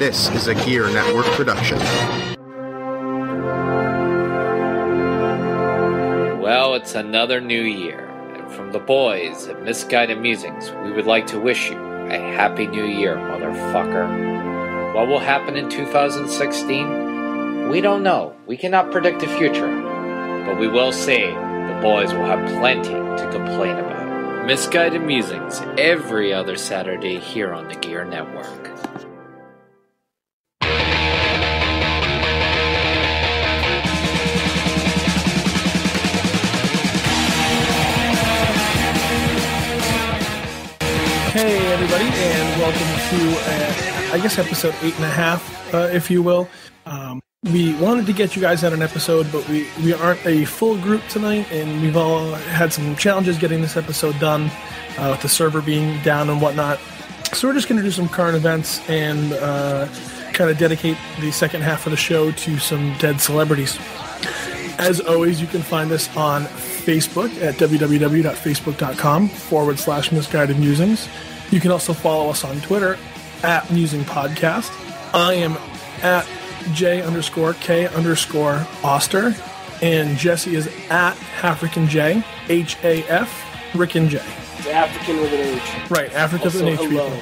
This is a Gear Network production. Well, it's another new year, and from the boys at Misguided Musings, we would like to wish you a happy new year, motherfucker. What will happen in 2016? We don't know. We cannot predict the future. But we will say the boys will have plenty to complain about. Misguided Musings, every other Saturday here on the Gear Network. Hey everybody, and welcome to, I guess, episode 8.5, if you will. We wanted to get you guys out an episode, but we aren't a full group tonight, and we've all had some challenges getting this episode done, with the server being down and whatnot. So we're just going to do some current events and kind of dedicate the second half of the show to some dead celebrities. As always, you can find us on Facebook at www.facebook.com/misguided musings. You can also follow us on Twitter at Musing Podcast. I am at J_K_Oster, and Jesse is at HafrickinJ, HAF Rickin J. It's African with an H. Right, Africa with an H. Hello. People.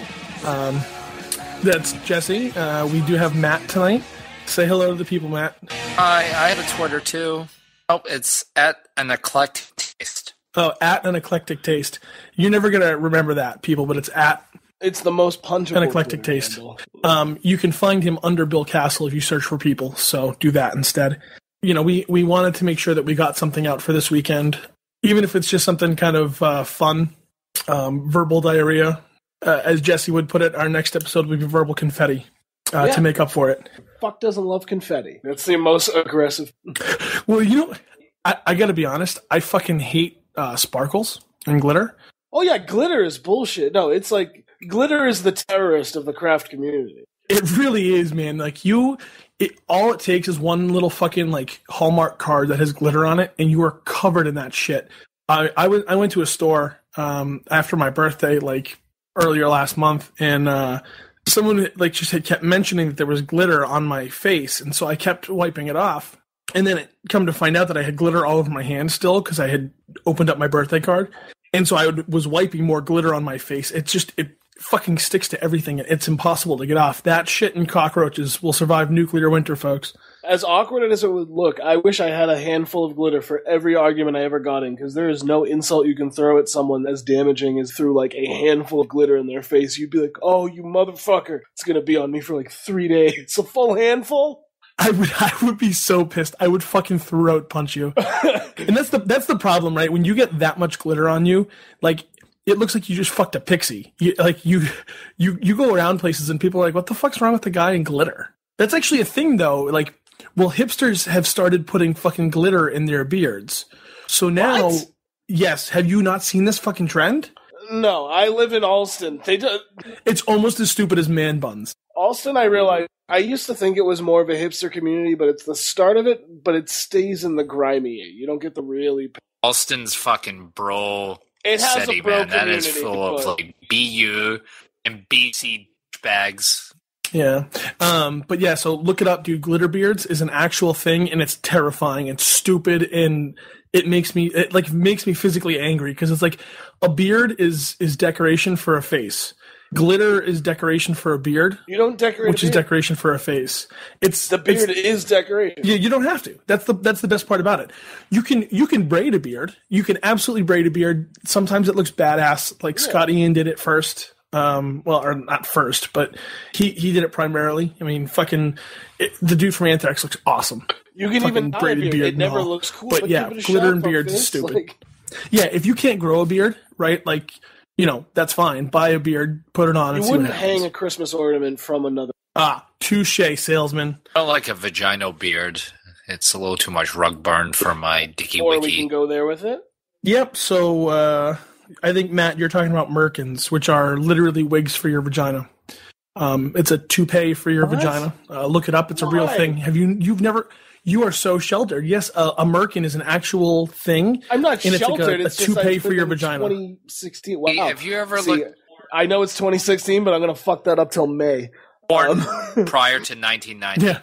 That's Jesse. We do have Matt tonight. Say hello to the people, Matt. I have a Twitter too. Oh, it's at an eclectic taste. Oh, at an eclectic taste. You're never going to remember that, people, but it's at It's the most punchable. an eclectic taste. You can find him under Bill Castle if you search for people, so do that instead. You know, we wanted to make sure that we got something out for this weekend, even if it's just something kind of fun, verbal diarrhea. As Jesse would put it, our next episode will be verbal confetti to make up for it. Fuck doesn't love confetti. That's the most aggressive. Well, you know, I got to be honest. I fucking hate sparkles and glitter. Oh yeah, glitter is bullshit. No, it's like glitter is the terrorist of the craft community. It really is, man. Like all it takes is one little fucking like Hallmark card that has glitter on it, and you are covered in that shit. I went to a store after my birthday, like earlier last month, and someone like just had kept mentioning that there was glitter on my face, and so I kept wiping it off. And then it come to find out that I had glitter all over my hand still because I had opened up my birthday card. And so I was wiping more glitter on my face. It fucking sticks to everything. It's impossible to get off. That shit and cockroaches will survive nuclear winter, folks. As awkward as it would look, I wish I had a handful of glitter for every argument I ever got in, because there is no insult you can throw at someone as damaging as through like a handful of glitter in their face. You'd be like, oh, you motherfucker. It's going to be on me for like 3 days. A full handful? I would be so pissed. I would fucking throat punch you. And that's the problem, right? When you get that much glitter on you, like it looks like you just fucked a pixie. You go around places and people are like, "What the fuck's wrong with the guy in glitter?" That's actually a thing, though. Like, well, hipsters have started putting fucking glitter in their beards. So now, What? Yes, have you not seen this fucking trend? No, I live in Alston. It's almost as stupid as man buns. Alston, I realized, I used to think it was more of a hipster community, but it's the start of it, but it stays in the grimy. You don't get the really... Alston's fucking bro It has city, a bro man. That is community, full of but- like BU and BC bags. Yeah. But yeah, so look it up, dude. Glitter beards is an actual thing, and it's terrifying and stupid, and it makes me physically angry, because it's like a beard is decoration for a face. Glitter is decoration for a beard. You don't decorate which is decoration for a face. The beard is decoration. Yeah, you don't have to. That's the best part about it. You can braid a beard. You can absolutely braid a beard. Sometimes it looks badass. Like Scott Ian did it first. Or not first, but he did it primarily. I mean, the dude from Anthrax looks awesome. You can even dye a beard. It never looks cool. But yeah, glitter and beards is stupid. Yeah, if you can't grow a beard, right? Like, you know, that's fine. Buy a beard, put it on, and see what happens. You wouldn't hang a Christmas ornament from another. Touche, salesman. I don't like a vaginal beard. It's a little too much rug burn for my dicky Or wicky. we can go there with it. Yep. So I think, Matt, you're talking about merkins, which are literally wigs for your vagina. It's a toupee for your vagina. Look it up. It's a real thing. You've never... You are so sheltered. Yes, a merkin is an actual thing. I'm not and sheltered. It's like a toupee for your vagina. 2016. Wow. Have you ever looked... I know it's 2016, but I'm going to fuck that up till May. Born prior to 1990. Yeah,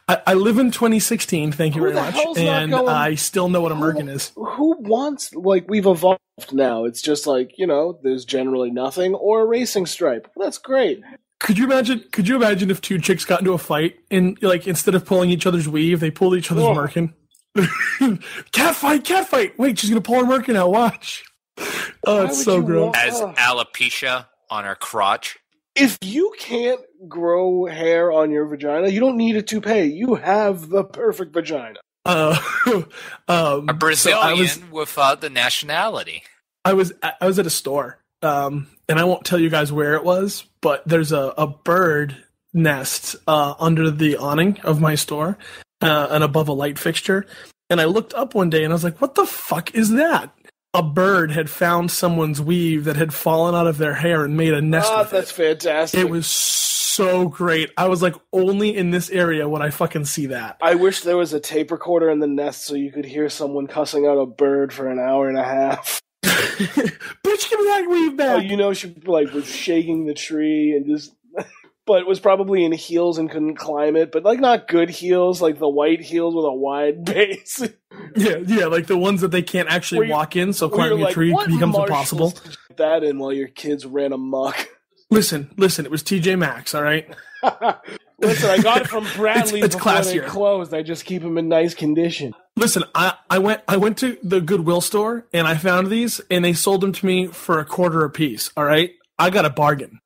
I live in 2016. Thank you Who very the much, hell's not and going- I still know what a merkin is. Who wants, like, we've evolved now. It's just like, there's generally nothing or a racing stripe. That's great. Could you imagine if two chicks got into a fight and, like, instead of pulling each other's weave, they pulled each other's merkin? Cat fight! Wait, she's gonna pull her merkin out. Watch. Oh, it's so gross. As alopecia on her crotch. If you can't grow hair on your vagina, you don't need a toupee. You have the perfect vagina. A Brazilian without the nationality. I was at a store, and I won't tell you guys where it was, but there's a bird nest under the awning of my store and above a light fixture. And I looked up one day and I was like, what the fuck is that? A bird had found someone's weave that had fallen out of their hair and made a nest with that's fantastic. It was so great. I was like, only in this area would I fucking see that. I wish there was a tape recorder in the nest so you could hear someone cussing out a bird for an hour and a half. Bitch, give me that weave back. Oh, she was shaking the tree and just... But was probably in heels and couldn't climb it. But, like, not good heels, like the white heels with a wide base. Yeah, like the ones that they can't actually walk in, so climbing a tree becomes impossible. Did you put that in while your kids ran amok. Listen, it was TJ Maxx, all right? Listen, I got it from Bradley it's before classier. they closed. I just keep them in nice condition. Listen, I went to the Goodwill store, and I found these, and they sold them to me for $0.25 a piece, all right? I got a bargain.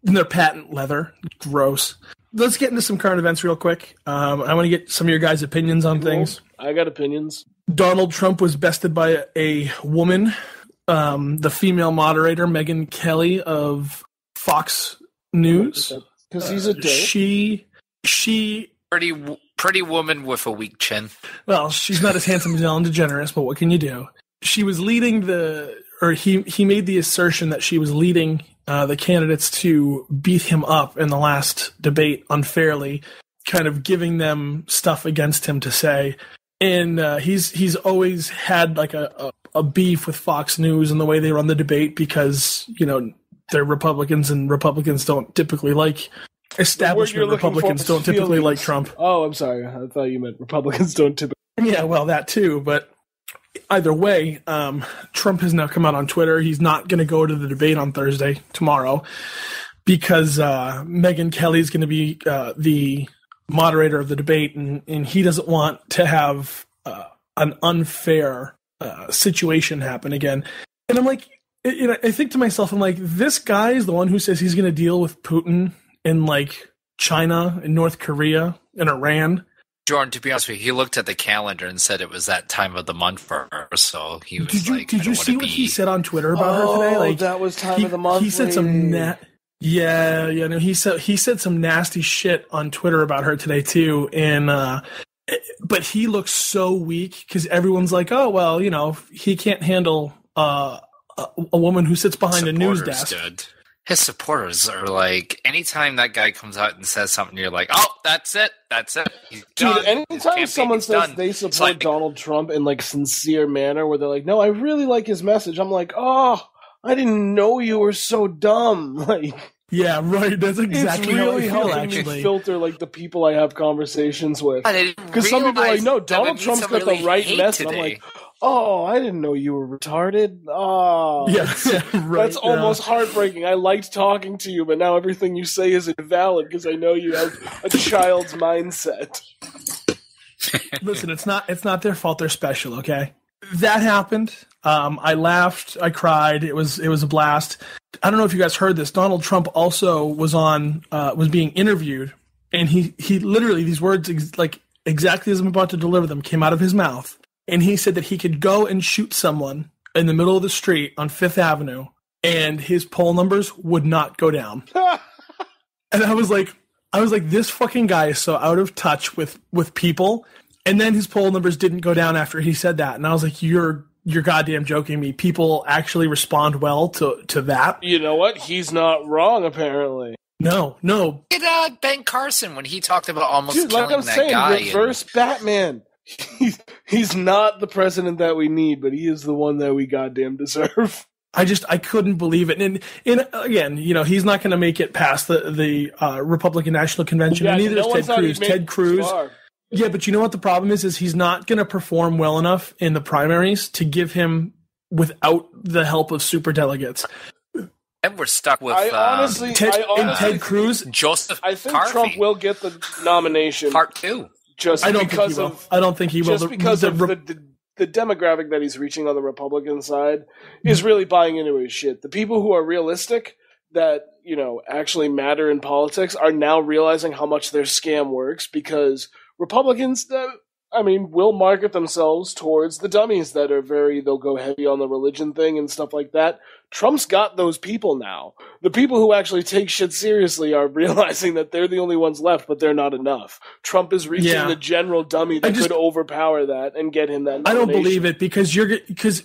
They're patent leather. Gross. Let's get into some current events real quick. I want to get some of your guys' opinions on things. I got opinions. Donald Trump was bested by a woman, the female moderator, Megyn Kelly of Fox News. Because he's a dick. She Pretty woman with a weak chin. Well, she's not as handsome as Ellen DeGeneres, but what can you do? She was leading he made the assertion that she was leading the candidates to beat him up in the last debate unfairly, kind of giving them stuff against him to say. And he's always had like a beef with Fox News and the way they run the debate because, they're Republicans and Republicans don't typically like establishment. Republicans don't typically like Trump. Oh, I'm sorry. I thought you meant Republicans don't typically. Yeah, well, that too, but either way, Trump has now come out on Twitter. He's not going to go to the debate on tomorrow, because Megyn Kelly is going to be the moderator of the debate, and he doesn't want to have an unfair situation happen again. And I'm like, I think to myself, I'm like, this guy is the one who says he's going to deal with Putin in like China and North Korea and Iran. Jordan, to be honest with you, he looked at the calendar and said it was that time of the month for her, so he was Did you see what he said on Twitter about her today? Like, that was time of the month. He said some he said some nasty shit on Twitter about her today too, and but he looks so weak because everyone's like, oh well, he can't handle a woman who sits behind a news desk. His supporters are like, anytime that guy comes out and says something, you're like, oh, that's it. He's done. Dude, anytime someone says they support Donald Trump in like sincere manner, where they're like, no, I really like his message, I'm like, oh, I didn't know you were so dumb. Like, yeah, right. That's exactly it's really how I feel, helping actually. me filter like the people I have conversations with. Because some people are like, no, Donald Trump's got the right message. I'm like, oh, I didn't know you were retarded. Oh, yeah, right. That's almost heartbreaking. I liked talking to you, but now everything you say is invalid because I know you have a child's mindset. Listen, it's not their fault. They're special, okay? That happened. I laughed. I cried. It was a blast. I don't know if you guys heard this. Donald Trump also was being interviewed, and he literally, these words exactly as I'm about to deliver them came out of his mouth. And he said that he could go and shoot someone in the middle of the street on Fifth Avenue, and his poll numbers would not go down. And I was like, this fucking guy is so out of touch with people. And then his poll numbers didn't go down after he said that. And I was like, you're goddamn joking me. People actually respond well to that. You know what? He's not wrong, apparently. No. Look at Ben Carson when he talked about almost killing like that guy. Reverse Batman. He's not the president that we need, but he is the one that we goddamn deserve. I couldn't believe it. And again, he's not going to make it past the Republican National Convention, and neither is Ted Cruz. Ted Cruz. Yeah, but you know what the problem is he's not going to perform well enough in the primaries to give him without the help of superdelegates. And we're stuck with Ted Cruz. Joseph I think Carthy. Trump will get the nomination. Part 2. I don't think he will. Just because of the demographic that he's reaching on the Republican side is really buying into his shit. The people who are realistic that, actually matter in politics are now realizing how much their scam works because Republicans, will market themselves towards the dummies that are they'll go heavy on the religion thing and stuff like that. Trump's got those people now. The people who actually take shit seriously are realizing that they're the only ones left, but they're not enough. Trump is reaching the general dummy that could overpower that and get him that nomination. I don't believe it because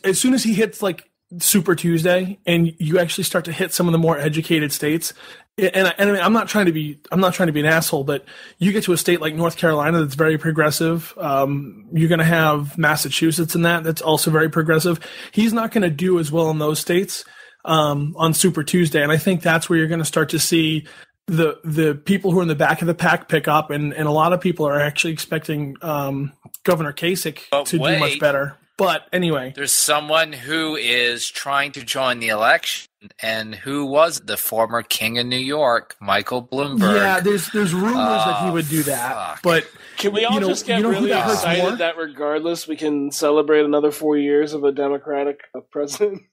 as soon as he hits like Super Tuesday and you actually start to hit some of the more educated states, and I'm not trying to be an asshole, but you get to a state like North Carolina that's very progressive. You're going to have Massachusetts in that's also very progressive. He's not going to do as well in those states on Super Tuesday, and I think that's where you're going to start to see the people who are in the back of the pack pick up, and a lot of people are actually expecting Governor Kasich to do much better. But anyway, there's someone who is trying to join the election, and who was the former king of New York, Michael Bloomberg. Yeah, there's rumors that he would do that. Fuck. But can we all just get really excited that regardless we can celebrate another 4 years of a Democratic president?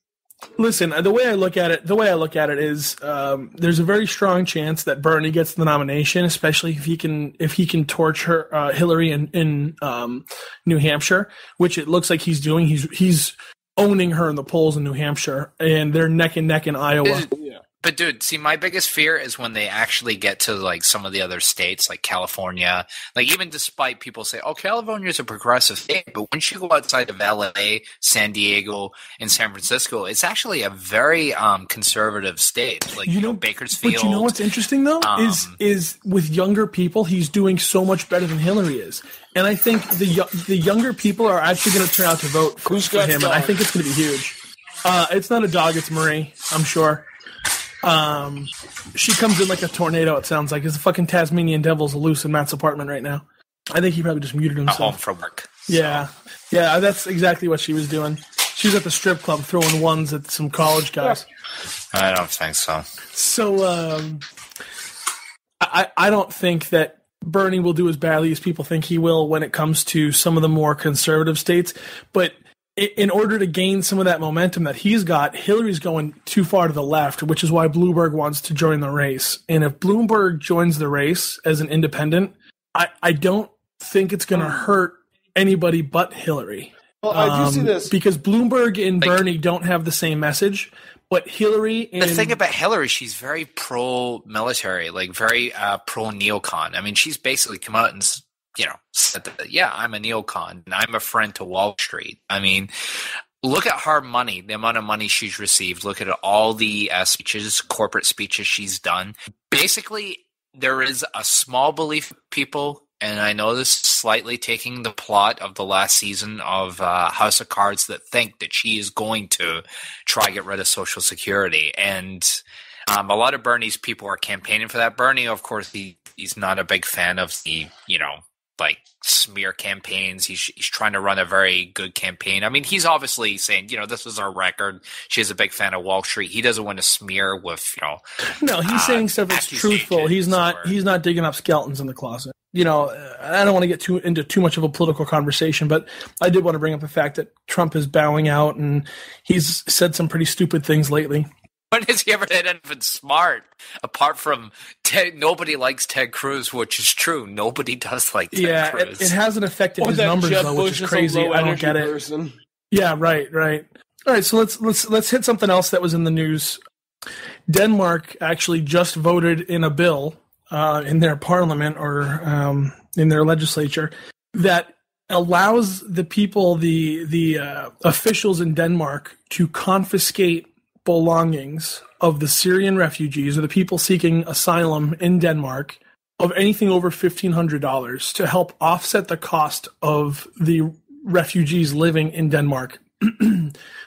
Listen, the way I look at it is there's a very strong chance that Bernie gets the nomination, especially if he can torch her Hillary in New Hampshire, which it looks like he's doing. He's owning her in the polls in New Hampshire, and they're neck and neck in Iowa. But dude, see, my biggest fear is when they actually get to like some of the other states, like California. Like even despite people say, "Oh, California's a progressive state," but once you go outside of LA, San Diego, and San Francisco, it's actually a very conservative state. Like Bakersfield. But you know what's interesting though is with younger people, he's doing so much better than Hillary is, and I think the younger people are actually going to turn out to vote for him, and I think it's going to be huge. It's not a dog; it's Marie. I'm sure. She comes in like a tornado, it sounds like. It's the fucking Tasmanian devil's loose in Matt's apartment right now. I think he probably just muted himself. Home from work. Yeah. Yeah, that's exactly what she was doing. She was at the strip club throwing ones at some college guys. I don't think so. So, I don't think that Bernie will do as badly as people think he will when it comes to some of the more conservative states, but in order to gain some of that momentum that he's got, Hillary's going too far to the left, which is why Bloomberg wants to join the race. And if Bloomberg joins the race as an independent, I don't think it's going to hurt anybody but Hillary. Well, I do see this. Because Bloomberg and Bernie don't have the same message, but Hillary and... The thing about Hillary, she's very pro-military, like very pro-neocon. I mean, she's basically come out and... said that, I'm a neocon and I'm a friend to Wall Street. I mean, look at her money, the amount of money she's received. Look at all the speeches, corporate speeches she's done. Basically, there is a small belief of people, and I know this is slightly taking the plot of the last season of House of Cards, that think that she is going to try to get rid of Social Security. And a lot of Bernie's people are campaigning for that. Bernie, of course, he's not a big fan of the, like smear campaigns. He's trying to run a very good campaign. I mean, he's obviously saying, this is our record. She's a big fan of Wall Street. He doesn't want to smear with, No, he's saying stuff that's truthful. He's not digging up skeletons in the closet. I don't want to get into too much of a political conversation, but I did want to bring up the fact that Trump is bowing out, and he's said some pretty stupid things lately. When has he ever done anything smart? Apart from nobody likes Ted Cruz, which is true. Nobody does like Ted Cruz. It hasn't affected his numbers though, which is crazy. I don't get it. Person. Yeah, right. All right, so let's hit something else that was in the news. Denmark actually just voted in a bill in their parliament or in their legislature that allows the people, the officials in Denmark, to confiscate belongings of the Syrian refugees or the people seeking asylum in Denmark of anything over $1,500 to help offset the cost of the refugees living in Denmark.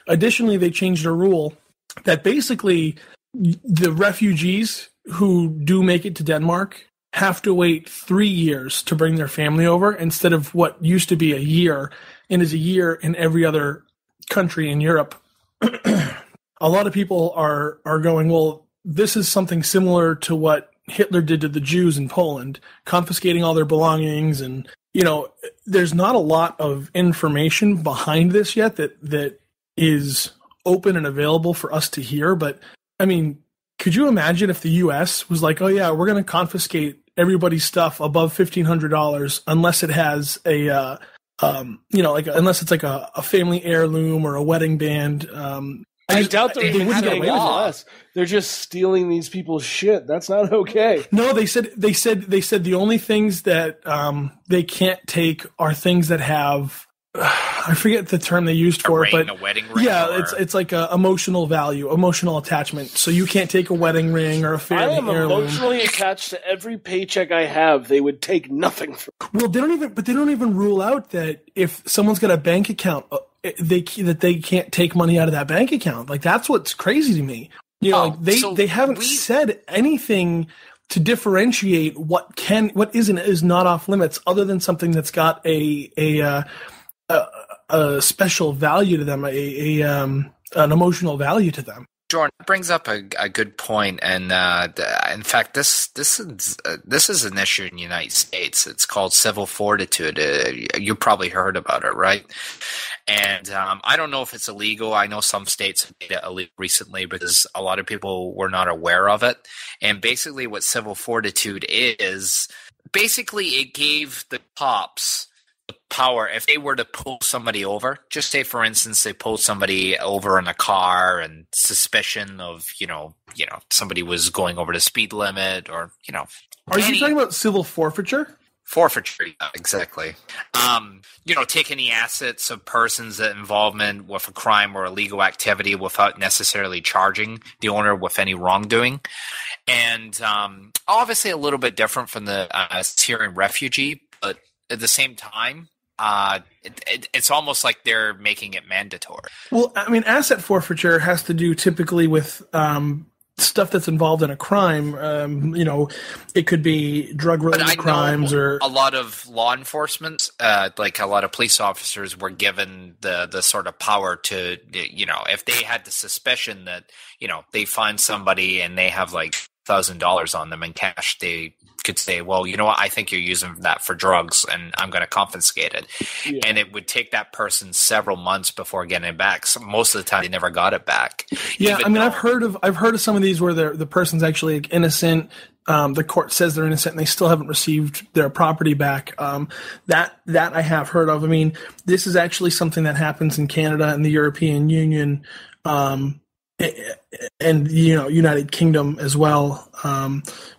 Additionally, they changed a rule that basically the refugees who do make it to Denmark have to wait 3 years to bring their family over instead of what used to be a year and is a year in every other country in Europe. A lot of people are going, well, this is something similar to what Hitler did to the Jews in Poland, confiscating all their belongings. And, there's not a lot of information behind this yet that is open and available for us to hear. But, I mean, could you imagine if the U.S. was like, oh, yeah, we're going to confiscate everybody's stuff above $1,500 unless it has a, unless it's like a family heirloom or a wedding band. I doubt they wouldn't get away with less. They're just stealing these people's shit. That's not okay. No, they said the only things that they can't take are things that have I forget the term they used for it, but a wedding ring. Yeah, it's like a emotional value, emotional attachment. So you can't take a wedding ring or a family heirloom. I am emotionally attached to every paycheck I have. They would take nothing from. Well, they don't even rule out that if someone's got a bank account, they can't take money out of that bank account. Like, that's what's crazy to me. They haven't said anything to differentiate what is not off limits, other than something that's got a special value to them, an emotional value to them. Jordan brings up a good point, and in fact, this is an issue in the United States. It's called civil fortitude. You probably heard about it, right? And I don't know if it's illegal. I know some states have made it illegal recently because a lot of people were not aware of it. And basically, what civil fortitude is, basically, it gave the cops the power. If they were to pull somebody over, just say for instance they pulled somebody over in a car and suspicion of somebody was going over the speed limit, or Are you talking about civil forfeiture? Forfeiture, yeah, exactly. Take any assets of persons that involvement with a crime or illegal activity without necessarily charging the owner with any wrongdoing. And obviously a little bit different from the Syrian refugee, but at the same time, it's almost like they're making it mandatory. Well, I mean, asset forfeiture has to do typically with stuff that's involved in a crime. It could be drug-related crimes, or a lot of law enforcement, like a lot of police officers, were given the sort of power to, if they had the suspicion that they find somebody and they have like $1,000 on them in cash, they could say, well, you know what, I think you're using that for drugs and I'm going to confiscate it. Yeah. And it would take that person several months before getting it back. So most of the time they never got it back. Yeah, I mean, I've heard of some of these where the person's actually innocent. The court says they're innocent and they still haven't received their property back. That I have heard of. I mean, this is actually something that happens in Canada and the European Union, and United Kingdom as well.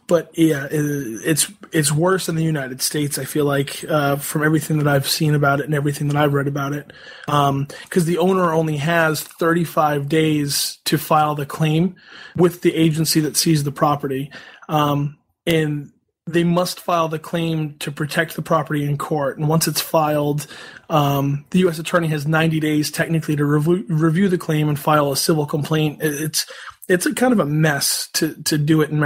But yeah, it's worse in the United States, I feel like, from everything that I've seen about it and everything that I've read about it. Because the owner only has 35 days to file the claim with the agency that seized the property. And they must file the claim to protect the property in court. And once it's filed, the U.S. attorney has 90 days technically to review the claim and file a civil complaint. It's a kind of a mess to do it in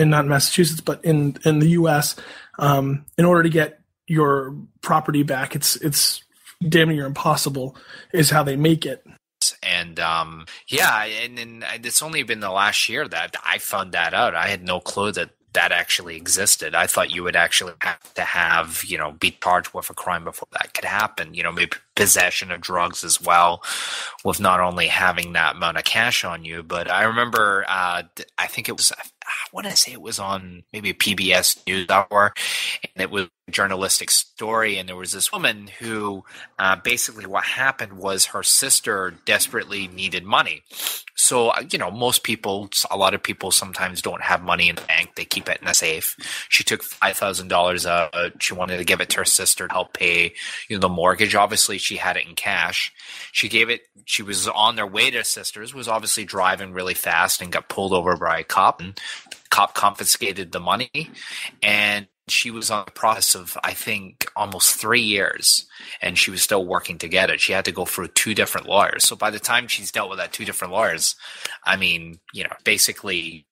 not Massachusetts, but in the U.S. In order to get your property back, it's damn near impossible is how they make it. And and it's only been the last year that I found that out. I had no clue that actually existed. I thought you would actually have to have, be charged with a crime before that could happen. Maybe possession of drugs as well, with not only having that amount of cash on you. But I remember, I think it was, I want to say it was on maybe a PBS NewsHour, and it was a journalistic story. And there was this woman who basically what happened was her sister desperately needed money. So, a lot of people sometimes don't have money in the bank. They keep it in a safe. She took $5,000 out. She wanted to give it to her sister to help pay, the mortgage. Obviously, she had it in cash. She gave it. She was on their way to her sister's, was obviously driving really fast and got pulled over by a cop. And the cop confiscated the money. And she was on the process of, I think, almost 3 years, and she was still working to get it. She had to go through 2 different lawyers. So by the time she's dealt with that 2 different lawyers, I mean, basically,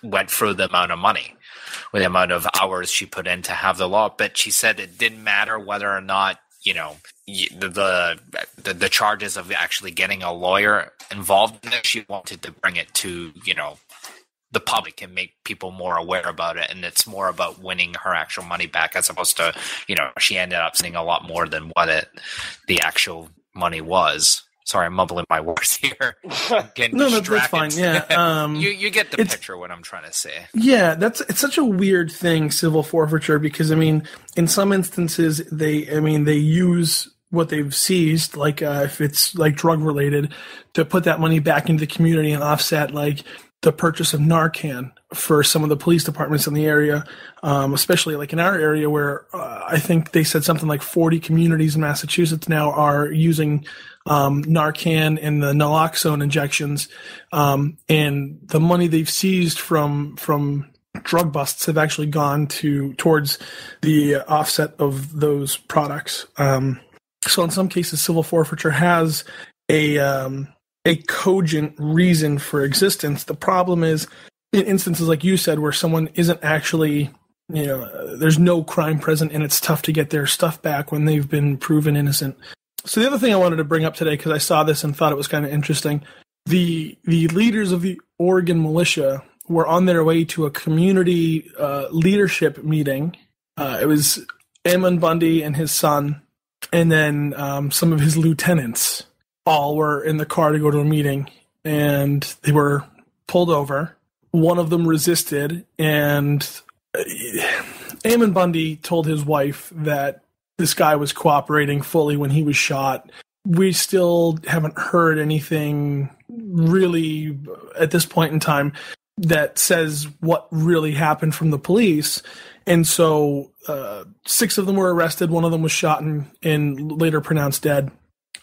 went through the amount of money, with the amount of hours she put in to have the law. But she said it didn't matter whether or not, the charges of actually getting a lawyer involved in it. She wanted to bring it to, the public and make people more aware about it. And it's more about winning her actual money back, as opposed to, she ended up spending a lot more than what the actual money was. Sorry, I'm mumbling my words here. No, that's fine. Yeah, you get the picture what I'm trying to say. Yeah, it's such a weird thing, civil forfeiture, because I mean, in some instances they use what they've seized, like if it's like drug related, to put that money back into the community and offset like the purchase of Narcan for some of the police departments in the area, especially like in our area where I think they said something like 40 communities in Massachusetts now are using Narcan and the naloxone injections, and the money they've seized from drug busts have actually gone towards the offset of those products. So in some cases, civil forfeiture has a cogent reason for existence. The problem is in instances like you said, where someone isn't actually, there's no crime present and it's tough to get their stuff back when they've been proven innocent. So the other thing I wanted to bring up today, because I saw this and thought it was kind of interesting, the leaders of the Oregon militia were on their way to a community leadership meeting. It was Ammon Bundy and his son, and then some of his lieutenants all were in the car to go to a meeting, and they were pulled over. One of them resisted, and Ammon Bundy told his wife that this guy was cooperating fully when he was shot. We still haven't heard anything really at this point in time that says what really happened from the police. And so 6 of them were arrested. One of them was shot and later pronounced dead.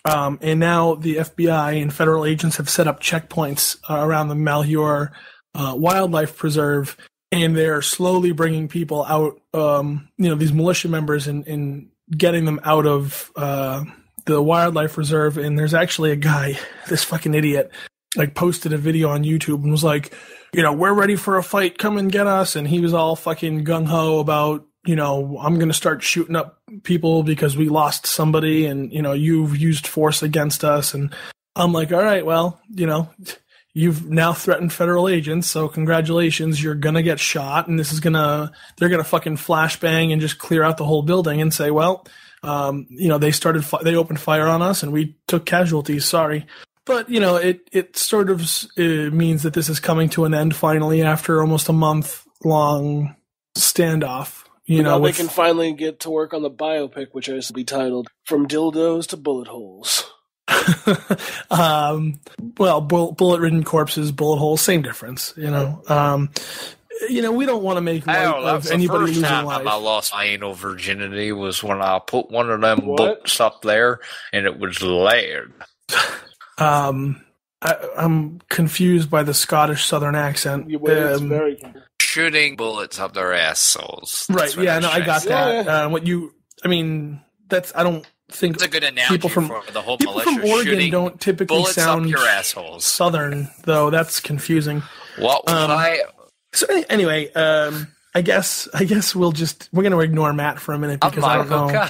And now the FBI and federal agents have set up checkpoints around the Malheur Wildlife Preserve, and they're slowly bringing people out, these militia members, and getting them out of the wildlife reserve. And there's actually a guy, this fucking idiot, like posted a video on YouTube and was like, we're ready for a fight, come and get us. And he was all fucking gung-ho about, I'm going to start shooting up people because we lost somebody and, you've used force against us. And I'm like, all right, well, you've now threatened federal agents, so congratulations, you're going to get shot, and they're going to fucking flashbang and just clear out the whole building and say, well, they opened fire on us and we took casualties, sorry. But, it sort of means that this is coming to an end finally after almost a month-long standoff. They can finally get to work on the biopic, which has to be titled "From Dildos to Bullet Holes." Bullet-ridden corpses, bullet holes, same difference. We don't want to make light of anybody losing life. The first time I lost my anal virginity was when I put one of them books up there, and it was layered. I'm confused by the Scottish Southern accent. It's very confusing. Shooting bullets up their assholes. Right, yeah, no, I got that. I don't think it's a good analogy people from the whole people militia from Oregon don't typically bullets sound up your assholes. Southern, though. That's confusing. What was So anyway, I guess we're going to ignore Matt for a minute because I don't know.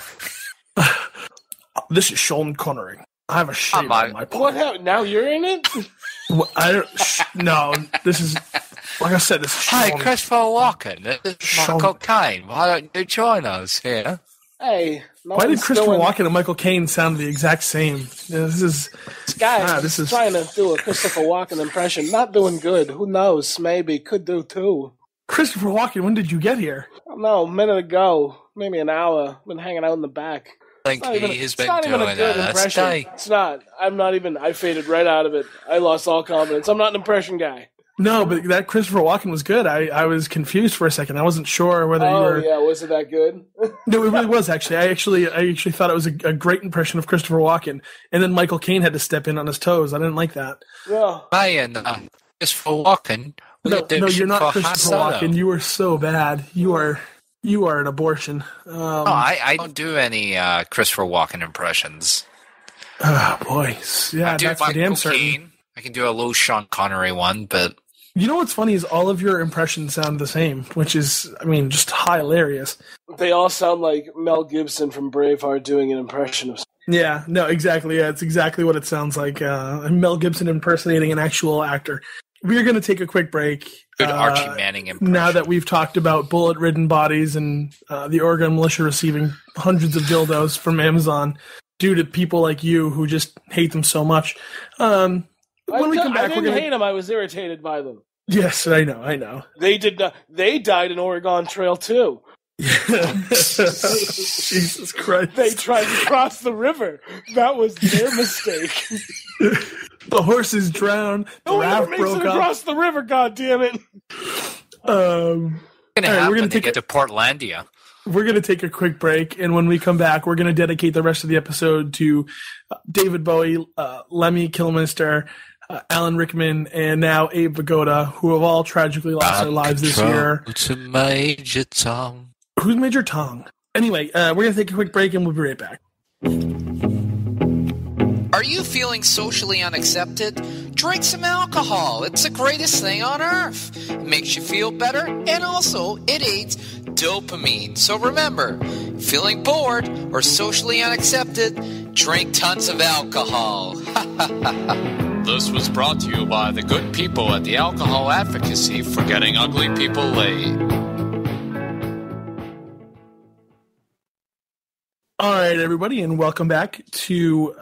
This is Sean Connery. I have a shame on my part. What happened? Now you're in it? No, this is, like I said, this is Sean. Hey, Christopher Walken, this is Michael Caine. Why don't you join us here? Hey, why did Christopher Walken and Michael Caine sound the exact same? This guy is trying to do a Christopher Walken impression. Not doing good. Who knows? Maybe. Could do too. Christopher Walken, when did you get here? I don't know, a minute ago. Maybe an hour. Been hanging out in the back. I think he has been doing that. It's not. I faded right out of it. I lost all confidence. I'm not an impression guy. No, but that Christopher Walken was good. I was confused for a second. I wasn't sure whether you were... Oh, yeah. Was it that good? No, it really was, actually. I actually thought it was a great impression of Christopher Walken. And then Michael Caine had to step in on his toes. I didn't like that. Yeah. Christopher Walken... No, you're not Christopher Walken. You are so bad. You are... You are an abortion. I don't do any Christopher Walken impressions. Oh, boy. Yeah, I do that's my for damn cocaine. certain. I can do a low Sean Connery one, but You know what's funny is all of your impressions sound the same, which is, I mean, just hilarious. They all sound like Mel Gibson from Braveheart doing an impression of. Yeah, no, exactly. Yeah, it's exactly what it sounds like. Mel Gibson impersonating an actual actor. We are going to take a quick break. good Archie Manning impression. Now that we've talked about bullet-ridden bodies and the Oregon militia receiving hundreds of dildos from Amazon due to people like you who just hate them so much. When we come back, I didn't hate them. I was irritated by them. Yes, I know. They did not. They died in Oregon Trail too. Jesus Christ. They tried to cross the river. That was their mistake. The horses drowned. The No one ever raft makes broke it up. across the river, goddammit. We're we're going gonna to get to Portlandia. We're going to take a quick break, and when we come back, we're going to dedicate the rest of the episode to David Bowie, Lemmy Kilmister, Alan Rickman, and now Abe Vigoda, who have all tragically lost their lives this year. To Major Tom. Who's Major Tong? Anyway, we're going to take a quick break, and we'll be right back. Are you feeling socially unaccepted? Drink some alcohol. It's the greatest thing on earth. It makes you feel better, and also it aids dopamine. So remember, feeling bored or socially unaccepted, drink tons of alcohol. This was brought to you by the good people at the Alcohol Advocacy for Getting Ugly People Laid. All right, everybody, and welcome back to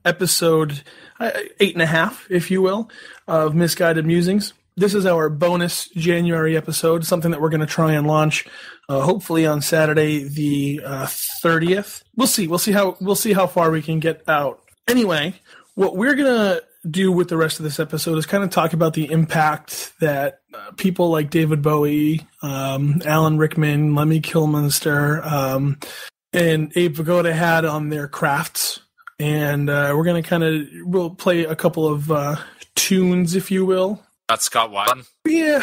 episode 8.5, if you will, of Misguided Musings. This is our bonus January episode, something that we're going to try and launch, hopefully on Saturday the 30th. We'll see. We'll see how far we can get out. Anyway, what we're going to do with the rest of this episode is kind of talk about the impact that people like David Bowie, Alan Rickman, Lemmy Kilmister, and Abe Vigoda had on their crafts. And we're going to we'll play a couple of tunes, if you will. That's Scott Weiland. Yeah,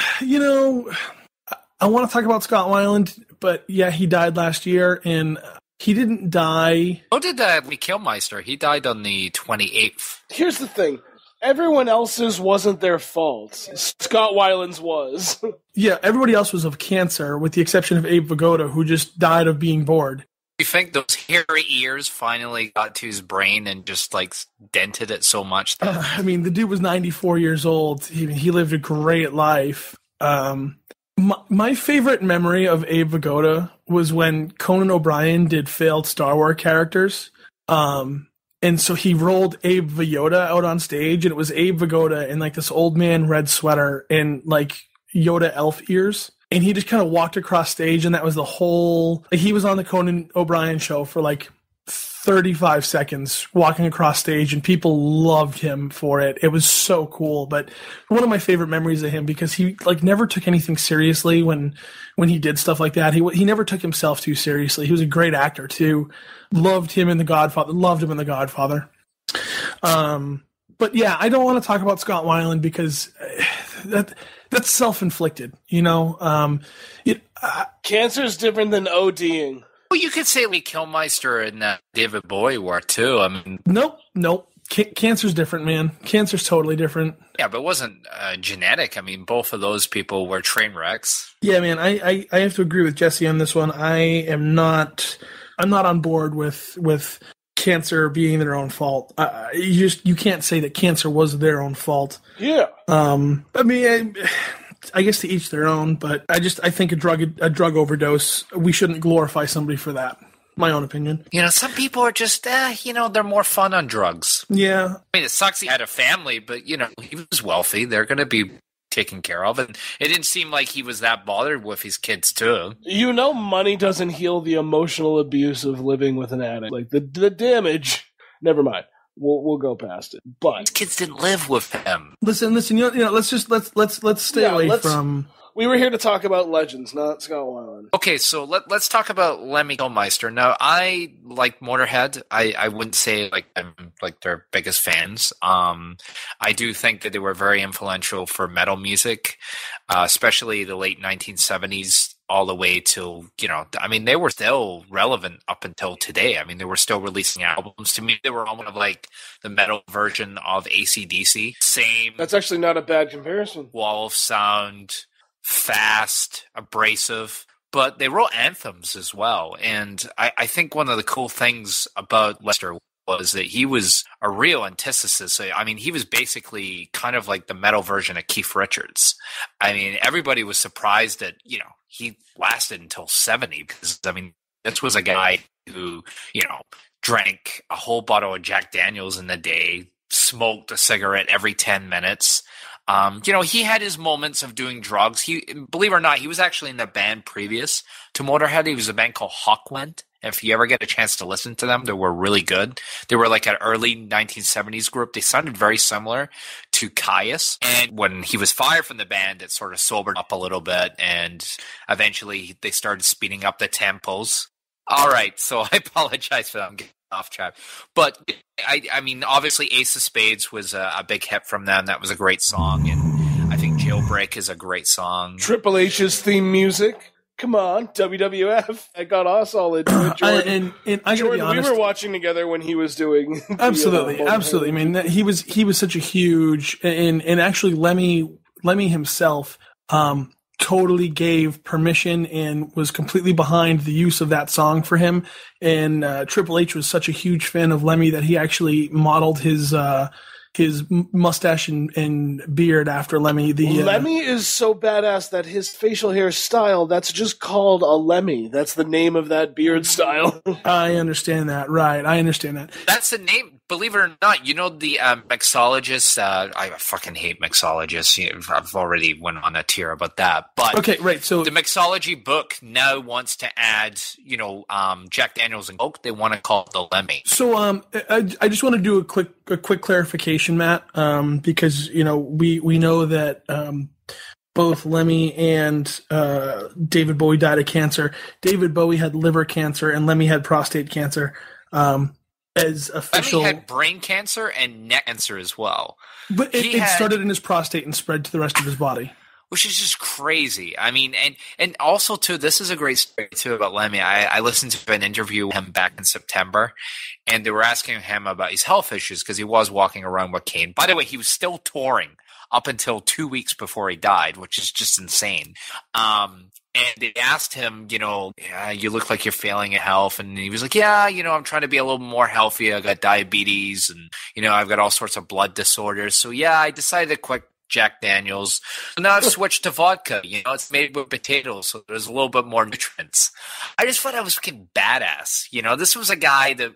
I want to talk about Scott Weiland, but yeah, he died last year, and he didn't die. Oh, did Lee Kilmister? He died on the 28th. Here's the thing. Everyone else's wasn't their fault. Scott Weiland's was. Yeah, everybody else was of cancer, with the exception of Abe Vigoda, who just died of being bored. You think those hairy ears finally got to his brain and just like dented it so much? I mean, the dude was 94 years old. He lived a great life. My favorite memory of Abe Vigoda was when Conan O'Brien did failed Star Wars characters. And so he rolled Abe Vigoda out on stage, and it was Abe Vigoda in like this old man red sweater and like Yoda elf ears. And he just kind of walked across stage, and that was the whole... Like, he was on the Conan O'Brien show for like 35 seconds walking across stage, and people loved him for it. It was so cool. But one of my favorite memories of him, because he like never took anything seriously when he did stuff like that. He never took himself too seriously. He was a great actor too. Loved him in The Godfather. But yeah, I don't want to talk about Scott Weiland because that's self-inflicted, Cancer's different than ODing. Well, you could say Lee Kilmister and David Bowie were too. I mean, nope. Cancer's different, man. Cancer's totally different. Yeah, but it wasn't genetic. I mean, both of those people were train wrecks. Yeah, man. I have to agree with Jesse on this one. I'm not on board with cancer being their own fault. You can't say that cancer was their own fault. Yeah. I mean, I guess to each their own, but I think a drug overdose, we shouldn't glorify somebody for that. My own opinion. Some people are just, they're more fun on drugs. Yeah. I mean, it sucks he had a family, but, he was wealthy. They're going to be taken care of. And it didn't seem like he was that bothered with his kids, too. Money doesn't heal the emotional abuse of living with an addict. Like, the damage, never mind. We'll go past it. But his kids didn't live with him. Listen. Let's stay away from. We were here to talk about legends, not Scott Weiland. Okay, so let's talk about Lemmy Kilmister. Now, I like Motorhead. I wouldn't say I'm their biggest fans. I do think that they were very influential for metal music, especially the late 1970s all the way till, I mean, they were still relevant up until today. I mean, they were still releasing albums. To me, they were almost like the metal version of AC/DC. Same. That's actually not a bad comparison. Wall of sound, fast, abrasive, but they wrote anthems as well. And I think one of the cool things about Lester was that he was a real antithesis. I mean, he was basically kind of like the metal version of Keith Richards. I mean, everybody was surprised that, he lasted until 70 because, I mean, this was a guy who, drank a whole bottle of Jack Daniels in a day, smoked a cigarette every 10 minutes. He had his moments of doing drugs. He, believe it or not, he was actually in the band previous to Motorhead. He was a band called Hawkwind. If you ever get a chance to listen to them, they were really good. They were like an early 1970s group. They sounded very similar to Caius. And when he was fired from the band, it sort of sobered up a little bit. And eventually they started speeding up the tempos. All right. So I apologize for that. I'm getting off track. But I mean, obviously Ace of Spades was a big hit from them. That was a great song. And I think Jailbreak is a great song. Triple H's theme music. Come on, WWF. I got us all into it, Jordan. And I gotta be honest, we were watching together when he was doing absolutely. I mean, he was such a huge and actually Lemmy himself totally gave permission and was completely behind the use of that song for him. And Triple H was such a huge fan of Lemmy that he actually modeled his mustache and beard after Lemmy. Lemmy is so badass that his facial hair style, that's just called a Lemmy. That's the name of that beard style. I understand that. Right. I understand that. That's the name. Believe it or not, the mixologist, I fucking hate mixologists. I've already went on a tear about that. But okay, right. So the mixology book now wants to add, Jack Daniels and Coke. They want to call it the Lemmy. So I just want to do a quick clarification, Matt, because we know that both Lemmy and David Bowie died of cancer. David Bowie had liver cancer and Lemmy had prostate cancer. As official, Lemmy had brain cancer and neck cancer as well. But it started in his prostate and spread to the rest of his body. Which is just crazy. I mean, and also, too, this is a great story, too, about Lemmy. I listened to an interview with him back in September, and they were asking him about his health issues because he was walking around with cane. By the way, he was still touring up until 2 weeks before he died, which is just insane. And they asked him, you look like you're failing in health. And he was like, yeah, I'm trying to be a little more healthy. I got diabetes and, I've got all sorts of blood disorders. So, yeah, I decided to quit Jack Daniels. So now I've switched to vodka. It's made with potatoes, so there's a little bit more nutrients. I just thought I was fucking badass. This was a guy that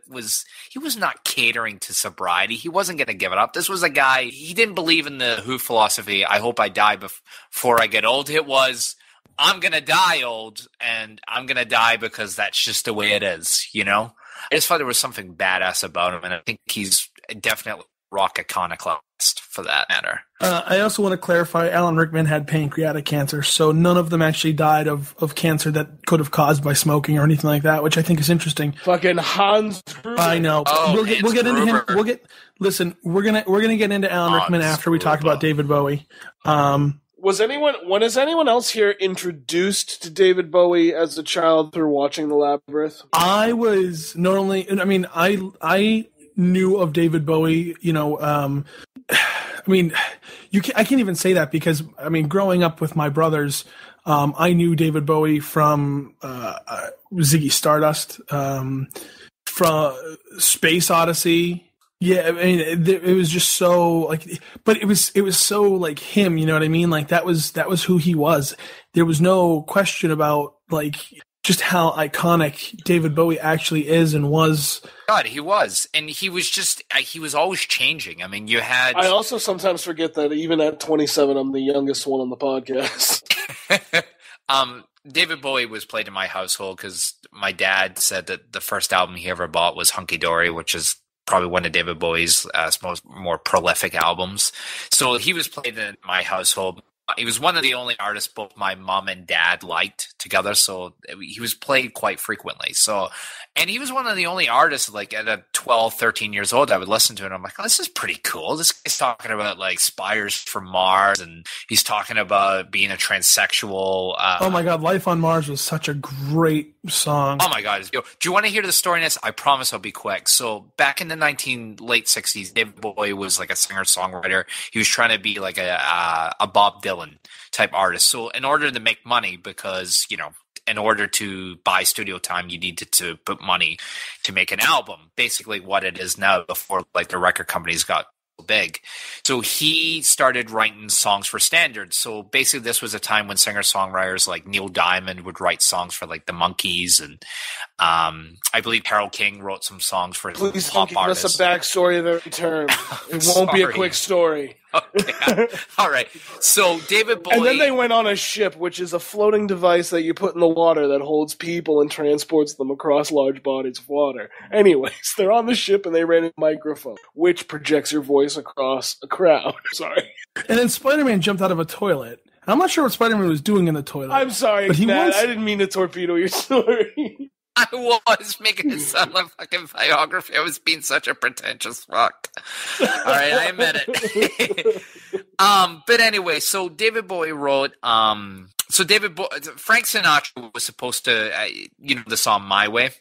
he was not catering to sobriety. He wasn't going to give it up. This was a guy, he didn't believe in the Who philosophy, I hope I die before I get old. It was, I'm going to die old, and I'm going to die because that's just the way it is, I just thought there was something badass about him, and I think he's definitely rock iconoclast for that matter. I also want to clarify, Alan Rickman had pancreatic cancer, so none of them actually died of cancer that could have caused by smoking or anything like that, which I think is interesting. Fucking Hans Gruber. I know. Oh, we'll get into him. Listen, we're gonna get into Alan Rickman after we talk about David Bowie. Was anyone else here introduced to David Bowie as a child through watching The Labyrinth? I was not only. I mean, I knew of David Bowie. I can't even say that because growing up with my brothers, I knew David Bowie from Ziggy Stardust, from Space Odyssey. Yeah, it was just so but it was so like him, you know what I mean? Like that was who he was. There was no question about just how iconic David Bowie actually is and was. God, he was. And he was just, he was always changing. I also sometimes forget that even at 27, I'm the youngest one on the podcast. David Bowie was played in my household because my dad said that the first album he ever bought was Hunky Dory, which is probably one of David Bowie's more prolific albums. So he was played in my household. He was one of the only artists both my mom and dad liked together, so he was played quite frequently. So, and he was one of the only artists, like at a 12, 13 years old, I would listen to it. And I'm like, oh, this is pretty cool. This guy's talking about like spires from Mars, and he's talking about being a transsexual. Oh my God, Life on Mars was such a great song. Oh my God. Yo, do you want to hear the story in this? I promise I'll be quick. So back in the late 60s, David Bowie was like a singer-songwriter. He was trying to be like a Bob Dylan type artist. So in order to make money, because, you know, in order to buy studio time, you needed to put money to make an album, basically what it is now before like the record companies got big. So he started writing songs for standards. So basically this was a time when singer-songwriters like Neil Diamond would write songs for like the Monkees, and I believe Harold King wrote some songs for Please pop don't give artists. us a backstory of every term. It won't be a quick story. Okay. All right. So David Bowie. And then they went on a ship, which is a floating device that you put in the water that holds people and transports them across large bodies of water. Anyways, they're on the ship and they ran a microphone, which projects your voice across a crowd. Sorry. And then Spider-Man jumped out of a toilet. I'm not sure what Spider-Man was doing in the toilet. I'm sorry, but Matt. I didn't mean to torpedo your story. I was making it sound like fucking biography. I was being such a pretentious fuck. All right, I admit it. But anyway, so David Bowie wrote. Frank Sinatra was supposed to, the song "My Way."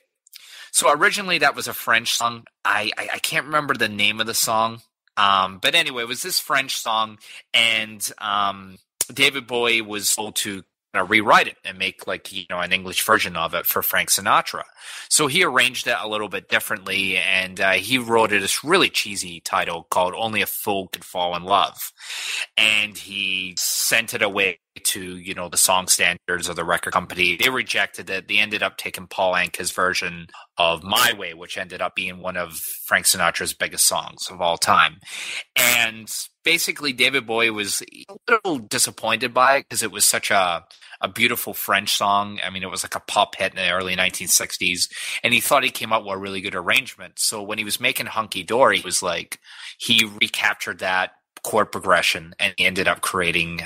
So originally that was a French song. I can't remember the name of the song. But anyway, it was this French song, and David Bowie was told to rewrite it and make an English version of it for Frank Sinatra. So he arranged it a little bit differently, and he wrote it this really cheesy title called "Only a Fool Could Fall in Love," and he sent it away to the song standards of the record company. They rejected it. They ended up taking Paul Anka's version of "My Way," which ended up being one of Frank Sinatra's biggest songs of all time. And basically David Bowie was a little disappointed by it because it was such a beautiful French song. I mean, it was like a pop hit in the early 1960s, and he thought he came up with a really good arrangement. So when he was making Hunky Dory, he recaptured that chord progression, and he ended up creating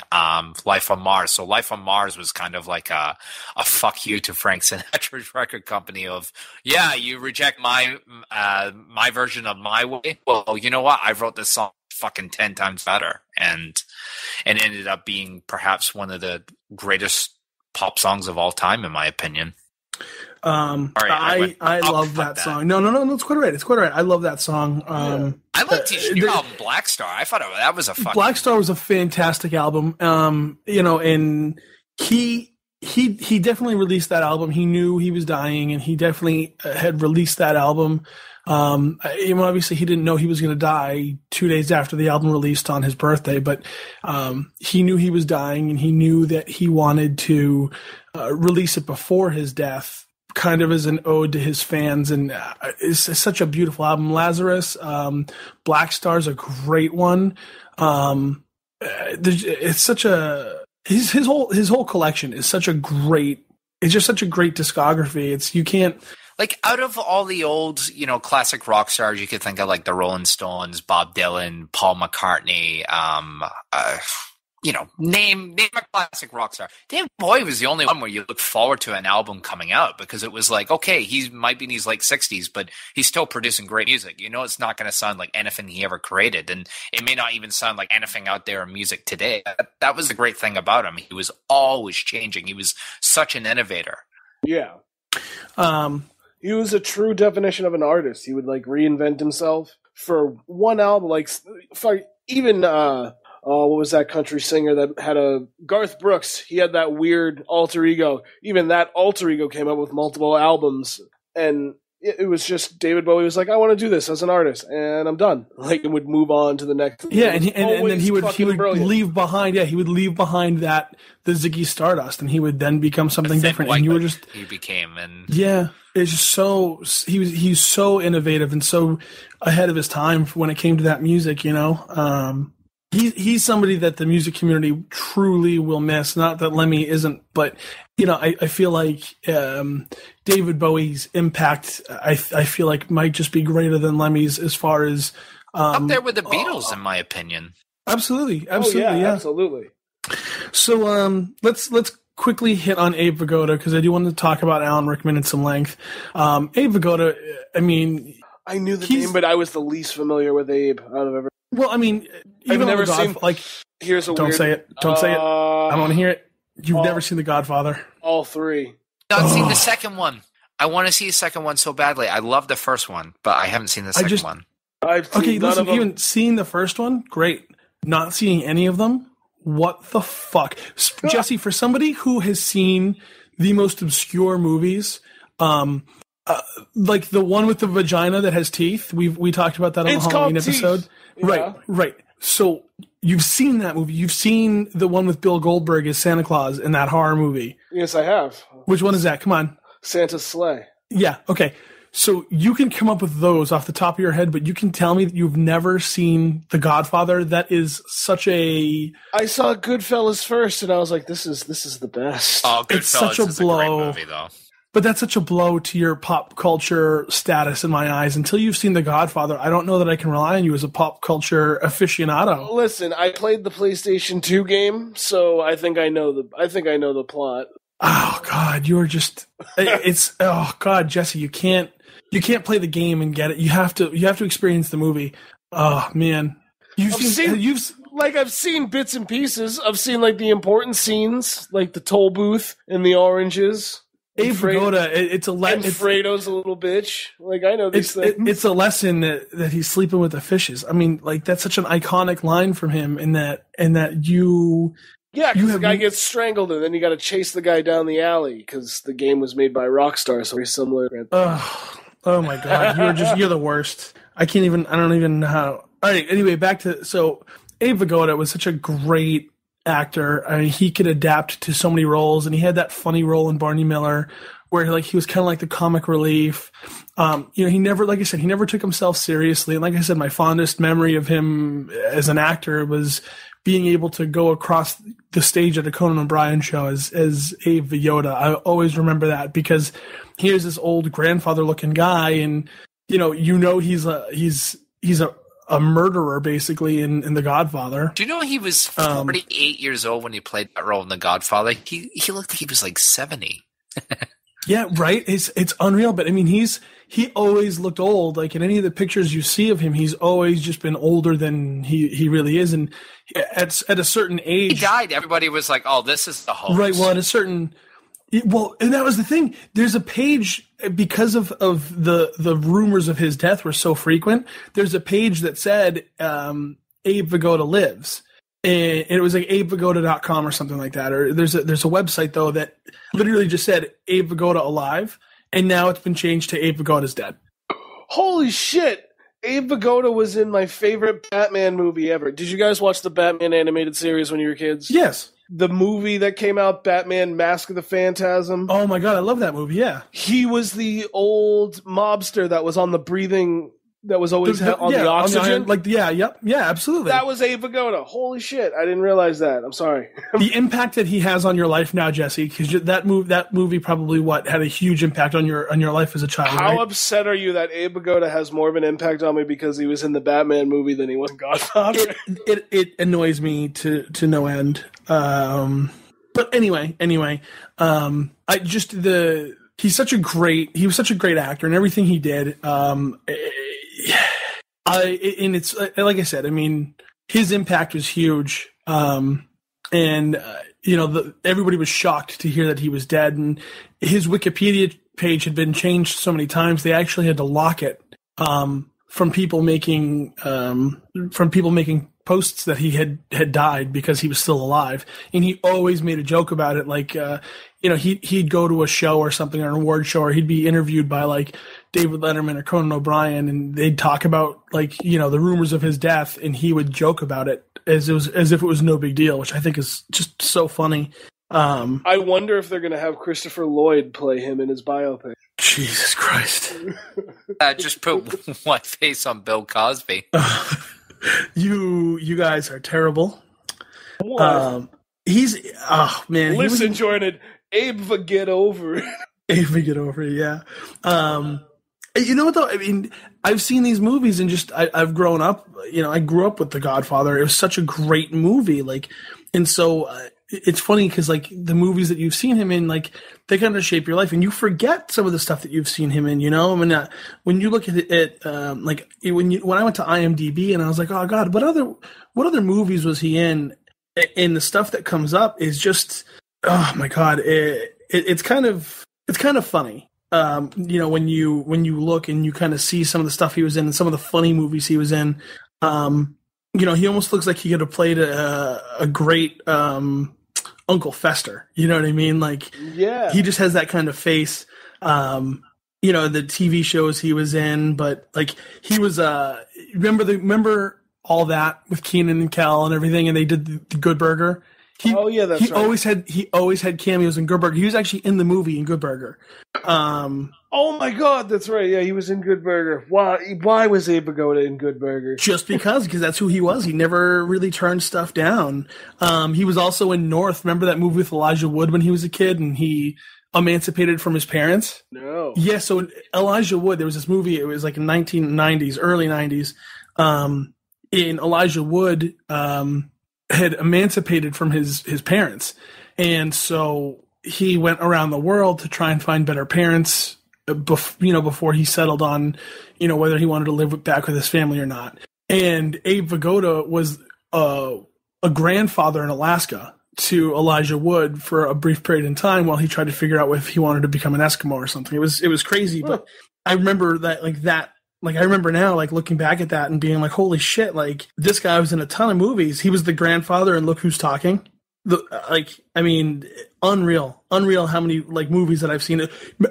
Life on Mars. So Life on Mars was kind of like a fuck you to Frank Sinatra's record company of, yeah, you reject my version of "My Way. Well, you know what? I wrote this song fucking 10 times better, and ended up being perhaps one of the greatest pop songs of all time, in my opinion. I love that song. No, it's quite all right. It's quite all right. I love that song. I liked his new album, Black Star. I thought that was a fucking... Black Star was a fantastic album. And he definitely released that album. He knew he was dying, and he definitely had released that album. Obviously he didn't know he was going to die 2 days after the album released on his birthday, but he knew he was dying, and he knew that he wanted to release it before his death, kind of as an ode to his fans. And it's such a beautiful album. Lazarus, Black Star's a great one. It's such a his whole collection is such a great. It's just such a great discography. You can't. Like, out of all the old, classic rock stars, you could think of like the Rolling Stones, Bob Dylan, Paul McCartney, name a classic rock star. David Bowie was the only one where you look forward to an album coming out, because it was like, okay, he might be in his late 60s, but he's still producing great music. It's not going to sound like anything he ever created, and it may not even sound like anything out there in music today. That was the great thing about him. He was always changing. He was such an innovator. Yeah. He was a true definition of an artist. He would reinvent himself for one album. What was that country singer that had Garth Brooks? He had that weird alter ego. Even that alter ego came up with multiple albums, and it was just David Bowie was like, I want to do this as an artist, and I'm done. And would move on to the next. Yeah, and then he would leave behind. Yeah, he would leave behind the Ziggy Stardust, and he would then become something different. And he became, and it's just so he's so innovative and so ahead of his time when it came to that music. He's somebody that the music community truly will miss. Not that Lemmy isn't, but I feel like David Bowie's impact, I feel like might just be greater than Lemmy's as far as up there with the Beatles, in my opinion. Absolutely, absolutely. So let's quickly hit on Abe Vigoda because I do want to talk about Alan Rickman in some length. Abe Vigoda, I mean, I knew the name, but I was the least familiar with Abe out of everyone. Well, I mean, even I've never seen like. Here's a don't weird, say it. Don't say it. I want to hear it. You've never seen The Godfather. All three. Not seen the second one. I want to see the second one so badly. I love the first one, but I haven't seen the second one. Listen, even seeing the first one, great. Not seeing any of them, what the fuck? Jesse, for somebody who has seen the most obscure movies, like the one with the vagina that has teeth, we talked about that on the Halloween episode. Yeah. Right. So you've seen that movie. You've seen the one with Bill Goldberg as Santa Claus in that horror movie. Yes, I have. Which one is that? Come on. Santa's Sleigh. Yeah, okay. So you can come up with those off the top of your head, but you can tell me that you've never seen The Godfather. That is such a... I saw Goodfellas first, and I was like, this is the best. Oh, Goodfellas it's such a is blow. a great movie, though. But that's such a blow to your pop culture status in my eyes. Until you've seen The Godfather, I don't know that I can rely on you as a pop culture aficionado. Listen, I played the PlayStation 2 game, so I think I know the plot. Oh God, you're just oh God, Jesse, you can't play the game and get it. You have to experience the movie. Oh man. I've seen bits and pieces. I've seen like the important scenes, like the toll booth and the oranges. Abe Vigoda, it's a lesson. And Fredo's a little bitch. Like, I know these things. It's a lesson that he's sleeping with the fishes. I mean, like, that's such an iconic line from him in that you... Yeah, because the guy gets strangled, and then you got to chase the guy down the alley, because the game was made by Rockstar, so very similar. Oh my God, you're the worst. I don't even know how... All right, anyway, so Abe Vigoda was such a great actor. I mean, he could adapt to so many roles, and he had that funny role in Barney Miller where he was kind of like the comic relief. He never, like I said, he never took himself seriously. And like I said, my fondest memory of him as an actor was being able to go across the stage at a Conan O'Brien show as Abe Vigoda. I always remember that because here's this old grandfather looking guy, and he's a murderer basically in The Godfather. Do you know he was 48 years old when he played that role in The Godfather? He looked like he was like 70. Yeah, right. It's unreal, but I mean, he always looked old. Like in any of the pictures you see of him, he's always just been older than he really is. And at a certain age, he died. Everybody was like, "Oh, this is the hoax." Right. Well, and that was the thing. There's a page because of the rumors of his death were so frequent. There's a page that said Abe Vigoda lives. And it was like abevigoda.com or something like that. Or there's a website though that literally just said Abe Vigoda alive, and now it's been changed to Abe Vigoda's dead. Holy shit! Abe Vigoda was in my favorite Batman movie ever. Did you guys watch the Batman animated series when you were kids? Yes. The movie that came out, Batman Mask of the Phantasm. Oh my God, I love that movie. Yeah. He was the old mobster that was on the breathing. That was always on the oxygen? Absolutely. That was Abe Vigoda. Holy shit, I didn't realize that. I'm sorry. The impact that he has on your life now, Jesse, because that movie probably had a huge impact on your life as a child. How upset are you that Abe Vigoda has more of an impact on me because he was in the Batman movie than he was in Godfather? It annoys me to no end. But anyway, he was such a great actor, and everything he did. It's like I said, I mean, his impact was huge. Everybody was shocked to hear that he was dead, and his Wikipedia page had been changed so many times they actually had to lock it from people making posts that he had died because he was still alive. And he always made a joke about it, like he'd go to a show or something, or an award show, or he'd be interviewed by like David Letterman or Conan O'Brien, and they'd talk about the rumors of his death, and he would joke about it as if it was no big deal, which I think is just so funny. I wonder if they're going to have Christopher Lloyd play him in his biopic. Jesus Christ! Just put one face on Bill Cosby. You guys are terrible. Man. Listen, Jordan. Abe would get over it. Abe would get over it. Yeah. You know what though? I mean, I've seen these movies and I've grown up. I grew up with The Godfather. It was such a great movie. And so it's funny because like the movies that you've seen him in, like they kind of shape your life, and you forget some of the stuff that you've seen him in. You know, I mean, when you look at it, like when I went to IMDb and I was like, oh God, what other movies was he in? And the stuff that comes up is just, oh my God, it's kind of funny. You know, when you look and you kind of see some of the stuff he was in and some of the funny movies he was in. You know, he almost looks like he could have played a great Uncle Fester. You know what I mean? Like, yeah, he just has that kind of face. You know, the TV shows he was in, but like he was. Remember all that with Keenan and Kel and everything, and they did the Good Burger. That's right. He always had cameos in Good Burger. He was actually in the movie in Good Burger. Oh my God, that's right. Yeah, he was in Good Burger. Why was Abe Vigoda in Good Burger? Just because that's who he was. He never really turned stuff down. He was also in North. Remember that movie with Elijah Wood when he was a kid and he emancipated from his parents? No. Yeah, so Elijah Wood, there was this movie, it was like in 1990s, early 90s. In Elijah Wood had emancipated from his parents. And so he went around the world to try and find better parents, before he settled on, whether he wanted to live back with his family or not. And Abe Vigoda was a grandfather in Alaska to Elijah Wood for a brief period in time while he tried to figure out if he wanted to become an Eskimo or something. It was crazy, but I remember I remember now, like, looking back at that and being like, holy shit, like, this guy was in a ton of movies. He was the grandfather in Look Who's Talking. Unreal how many, like, movies that I've seen.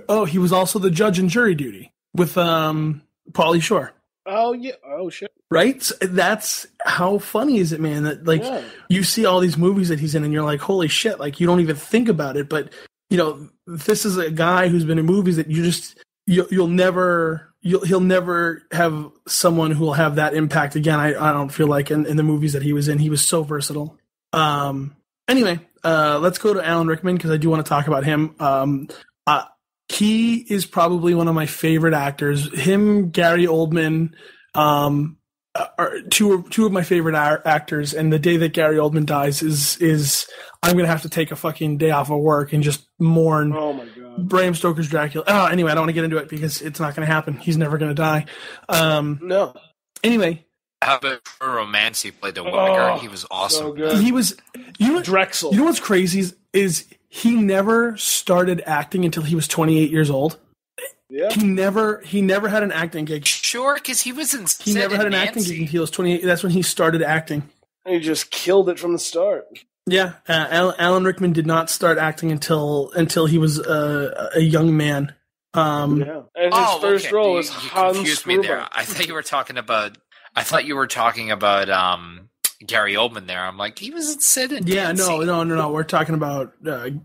Oh, he was also the judge in Jury Duty with Pauly Shore. Oh, yeah. Oh, shit. Right? So that's how funny is it, man, that, like, you see all these movies that he's in and you're like, holy shit, like, you don't even think about it. But, this is a guy who's been in movies that he'll never have someone who will have that impact again. I don't feel like in the movies that he was in. He was so versatile. Anyway, let's go to Alan Rickman because I do want to talk about him. He is probably one of my favorite actors. Him, Gary Oldman, are two of my favorite actors. And the day that Gary Oldman dies is I'm gonna have to take a fucking day off of work and just mourn. Oh my God. Bram Stoker's Dracula. Oh, anyway, I don't want to get into it because it's not going to happen. He's never going to die. No. Anyway. How about for Romance? He played the Whittaker. He was awesome. So good. He was, Drexel. You know what's crazy is he never started acting until he was 28 years old. Yeah. He never had an acting gig. Sure, because he was in. He never had an acting gig until he was 28. That's when he started acting. And he just killed it from the start. Yeah, Alan Rickman did not start acting until he was a young man. And his first role was Hans confused me there. I thought you were talking about. Gary Oldman there. I'm like, he was in Sid and Nancy. No. We're talking about Alan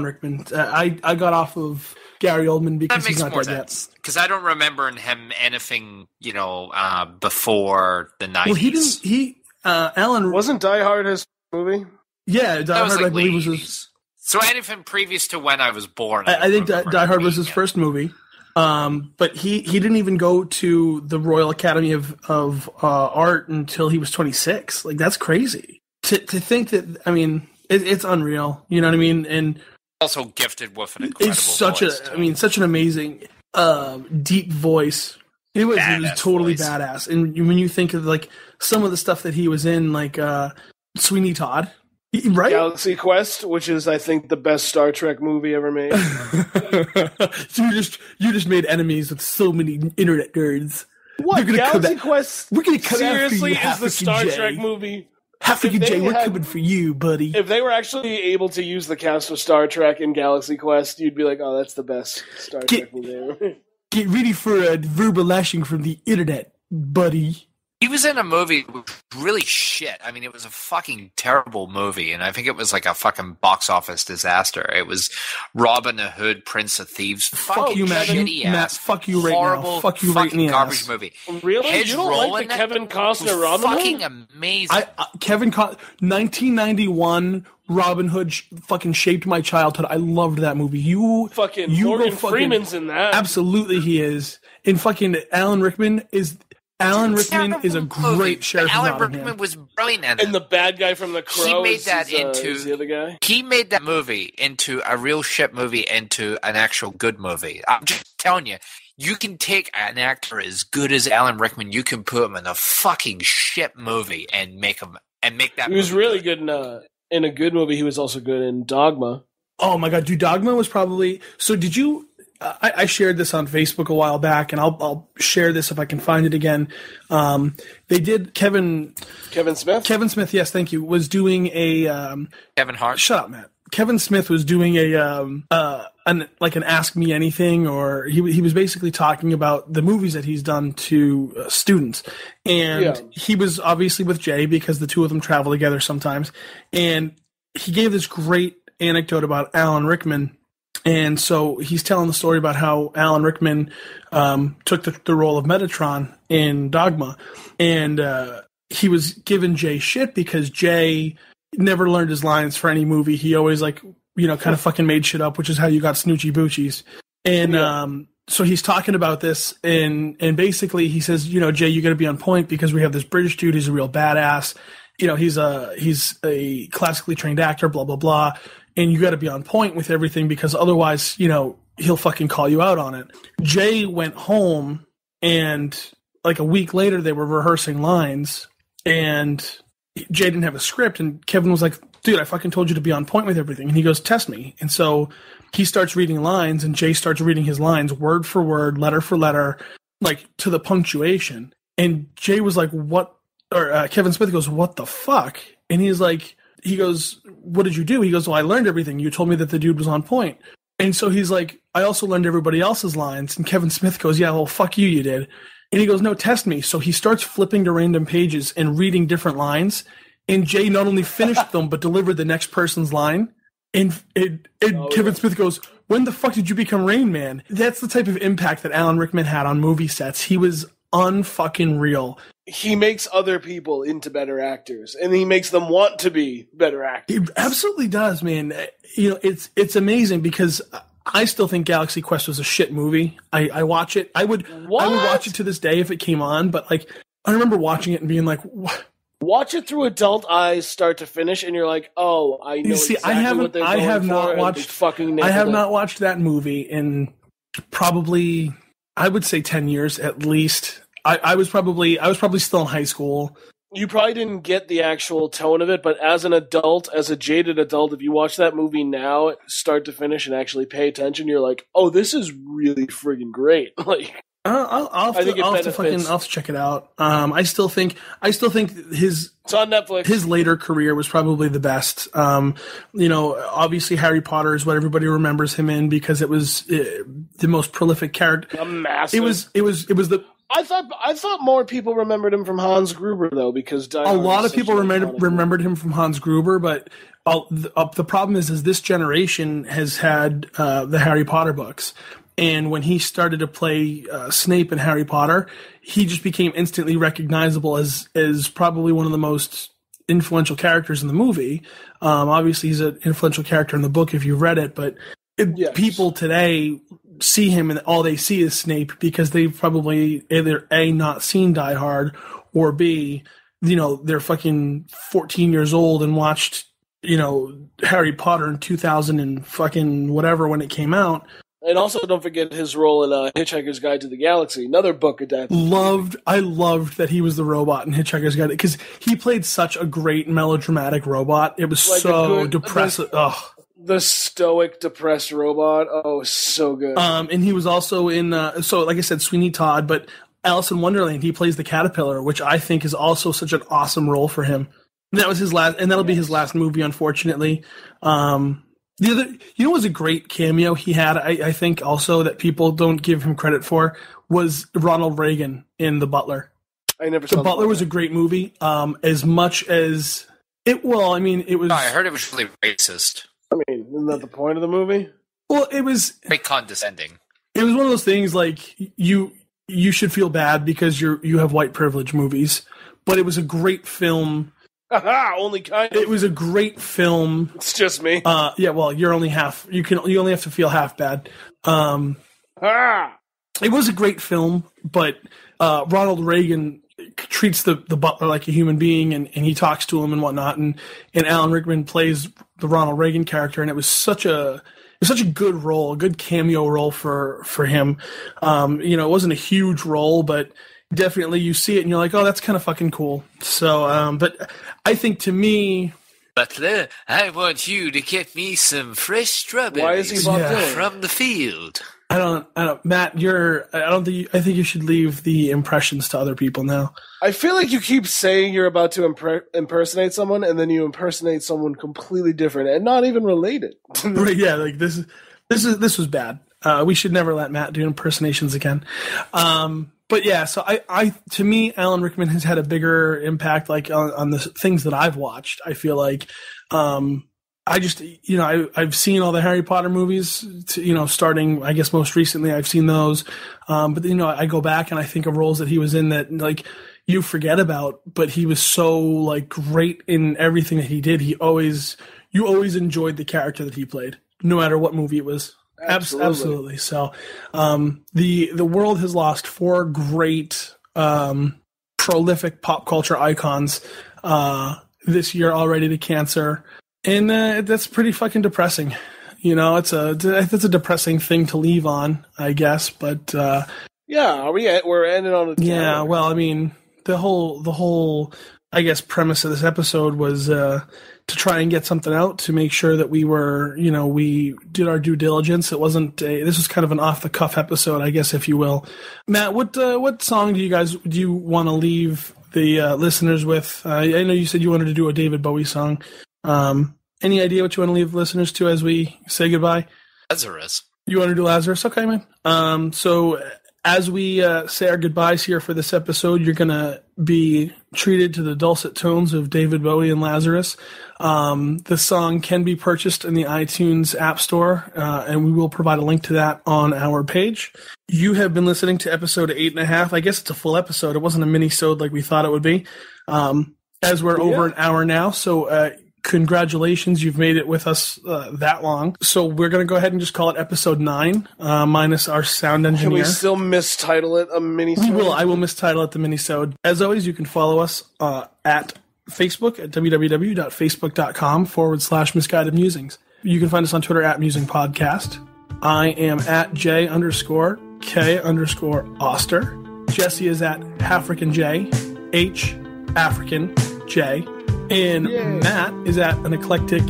Rickman. I got off of Gary Oldman because he's not dead yet. Because I don't remember him anything, before the 90s. Well, he didn't. Alan wasn't Die Hard his movie? Yeah, Die Hard, I believe, was his. So anything previous to when I was born. I think Die Hard was his first movie. But he didn't even go to the Royal Academy of Art until he was 26. Like, that's crazy. To think that, I mean, it's unreal. You know what I mean? And also gifted with an incredible voice. Such an amazing, deep voice. He was totally badass. And when you think of, like, some of the stuff that he was in, like, Sweeney Todd, right? Galaxy Quest, which is, I think, the best Star Trek movie ever made. So you just made enemies with so many internet nerds. What? Galaxy Quest? We're gonna cut seriously out for you, is the Star Trek movie. Half of you, Jay. We're coming for you, buddy. If they were actually able to use the cast of Star Trek in Galaxy Quest, you'd be like, "Oh, that's the best Star Trek movie ever." Get ready for a verbal lashing from the internet, buddy. He was in a movie that was really shit. I mean, it was a fucking terrible movie, and I think it was like a fucking box office disaster. It was Robin Hood, Prince of Thieves. Fuck you, Matt. Fuck you right horrible, now. Fuck you right in the garbage ass. Movie. Really? You don't like the Kevin Costner Robin Hood? Fucking amazing. 1991 Robin Hood fucking shaped my childhood. I loved that movie. Morgan Freeman's in that. Absolutely, he is. And fucking Alan Rickman is Alan Rickman is a great sheriff of Alan Nottingham. Rickman was brilliant in And the bad guy from The Crow. He made that is the other guy. He made that movie into a real shit movie into an actual good movie. I'm just telling you, you can take an actor as good as Alan Rickman, you can put him in a fucking shit movie and make that. He was really good in a good movie. He was also good in Dogma. Oh my god, dude, Dogma was probably. So did you? I shared this on Facebook a while back, and I'll share this if I can find it again. They did Kevin Smith. Kevin Smith, yes, thank you. Was doing a Kevin Hart. Shut up, Matt. Kevin Smith was doing an Ask Me Anything, or he was basically talking about the movies that he's done to students, and he was obviously with Jay because the two of them travel together sometimes, and he gave this great anecdote about Alan Rickman. And so he's telling the story about how Alan Rickman took the role of Metatron in Dogma, and he was giving Jay shit because Jay never learned his lines for any movie. He always kind of fucking made shit up, which is how you got Snoochie Boochies. And so he's talking about this, and basically he says, Jay, you got to be on point because we have this British dude. He's a real badass. He's a classically trained actor, blah, blah, blah. And you got to be on point with everything because otherwise, he'll fucking call you out on it. Jay went home, and like a week later, they were rehearsing lines, and Jay didn't have a script. And Kevin was like, dude, I fucking told you to be on point with everything. And he goes, test me. And so he starts reading lines, and Jay starts reading his lines word for word, letter for letter, like to the punctuation. And Jay was like, what? Or Kevin Smith goes, what the fuck? And he's like, he goes, what did you do? He goes, well, I learned everything. You told me that the dude was on point. And so he's like, I also learned everybody else's lines. And Kevin Smith goes, yeah, well, fuck you, you did. And he goes, no, test me. So he starts flipping to random pages and reading different lines. And Jay not only finished them, but delivered the next person's line. And Kevin Smith goes, when the fuck did you become Rain Man? That's the type of impact that Alan Rickman had on movie sets. He was unfucking real. He makes other people into better actors, and he makes them want to be better actors. He absolutely does, man. It's amazing because I still think Galaxy Quest was a shit movie. I watch it. I would watch it to this day if it came on, but like I remember watching it and being like, what? Watch it through adult eyes, start to finish, and you're like, "Oh, I know exactly what they're going for." I have not watched that movie in probably, I would say, 10 years at least. I was probably still in high school. You probably didn't get the actual tone of it, but as an adult, as a jaded adult, if you watch that movie now, start to finish, and actually pay attention, you're like, "Oh, this is really friggin' great!" Like, I'll have to check it out. I still think his it's on Netflix. His later career was probably the best. Obviously Harry Potter is what everybody remembers him in because it was the most prolific character. A massive. It was the. I thought more people remembered him from Hans Gruber though, because a lot of people remembered him from Hans Gruber, but the problem is this generation has had the Harry Potter books. And when he started to play Snape in Harry Potter, he just became instantly recognizable as probably one of the most influential characters in the movie. Obviously, he's an influential character in the book if you've read it, but people today see him and all they see is Snape because they've probably either A, not seen Die Hard, or B, they're fucking 14 years old and watched, Harry Potter in 2000 and fucking whatever when it came out. And also, don't forget his role in Hitchhiker's Guide to the Galaxy, another book adaptation. I loved that he was the robot in Hitchhiker's Guide because he played such a great melodramatic robot. It was like so depressive. The stoic, depressed robot. Oh, so good. And he was also in, like I said, Sweeney Todd, but Alice in Wonderland, he plays the caterpillar, which I think is also such an awesome role for him. And that was his last, and that'll be his last movie, unfortunately. The other, was a great cameo he had, I think, also that people don't give him credit for, was Ronald Reagan in The Butler. I never saw The Butler was a great movie. As much as it was. I heard it was really racist. Isn't that the point of the movie? Well, it was very condescending. It was one of those things like you should feel bad because you have white privilege movies, but it was a great film. Only kind of. It was a great film. It's just me. Yeah, well, you're only half. You only have to feel half bad. it was a great film, but Ronald Reagan treats the butler like a human being, and he talks to him and whatnot, and Alan Rickman plays the Ronald Reagan character, and it was such a good role, a good cameo role for him. It wasn't a huge role, but definitely you see it and you're like, oh, that's kind of fucking cool. So, but I think to me, Butler, I want you to get me some fresh strawberries. Why is he from the field? I don't, Matt, I think you should leave the impressions to other people now. I feel like you keep saying you're about to impersonate someone, and then you impersonate someone completely different and not even related. Right, yeah, like this was bad. We should never let Matt do impersonations again. But yeah, so I to me, Alan Rickman has had a bigger impact, like on the things that I've watched. I feel like, I've seen all the Harry Potter movies, starting, I guess, most recently, I've seen those. But I go back and I think of roles that he was in that, like, you forget about, but he was so, like, great in everything that he did. You always enjoyed the character that he played, no matter what movie it was. Absolutely. So, the world has lost 4 great, prolific pop culture icons, this year already to cancer. And, that's pretty fucking depressing. It's a depressing thing to leave on, I guess, but, yeah, we're ending on a tower. Yeah, well, I mean, the whole, I guess, premise of this episode was, to try and get something out to make sure that we were, we did our due diligence. It wasn't this was kind of an off the cuff episode, I guess, if you will. Matt, what song do you want to leave the listeners with? I know you said you wanted to do a David Bowie song. Any idea what you want to leave the listeners to as we say goodbye? Lazarus. You want to do Lazarus? Okay, man. So as we say our goodbyes here for this episode, you're going to be treated to the dulcet tones of David Bowie and Lazarus. The song can be purchased in the iTunes App Store, and we will provide a link to that on our page. You have been listening to episode 8.5. I guess it's a full episode. It wasn't a mini-sode like we thought it would be. As we're over an hour now, so congratulations, you've made it with us that long. So we're going to go ahead and just call it episode 9, minus our sound engineer. Can we still mistitle it a mini-sode? We will. I will mistitle it the Minisode. As always, you can follow us at Facebook at www.facebook.com/misguided musings. You can find us on Twitter at Musing Podcast. I am at J_K_Oster. Jesse is at African_J, H African J. And Matt is at An Eclectic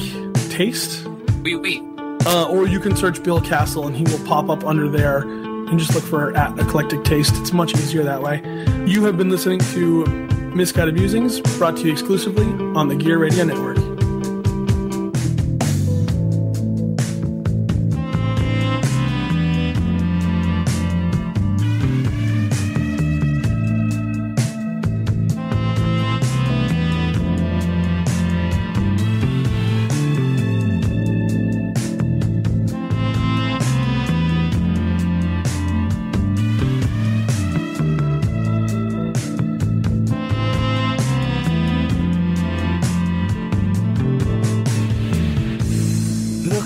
Taste. Oui. Or you can search Bill Castle and he will pop up under there and just look for at Eclectic Taste. It's much easier that way. You have been listening to Misguided Musings, brought to you exclusively on the Gear Radio Network.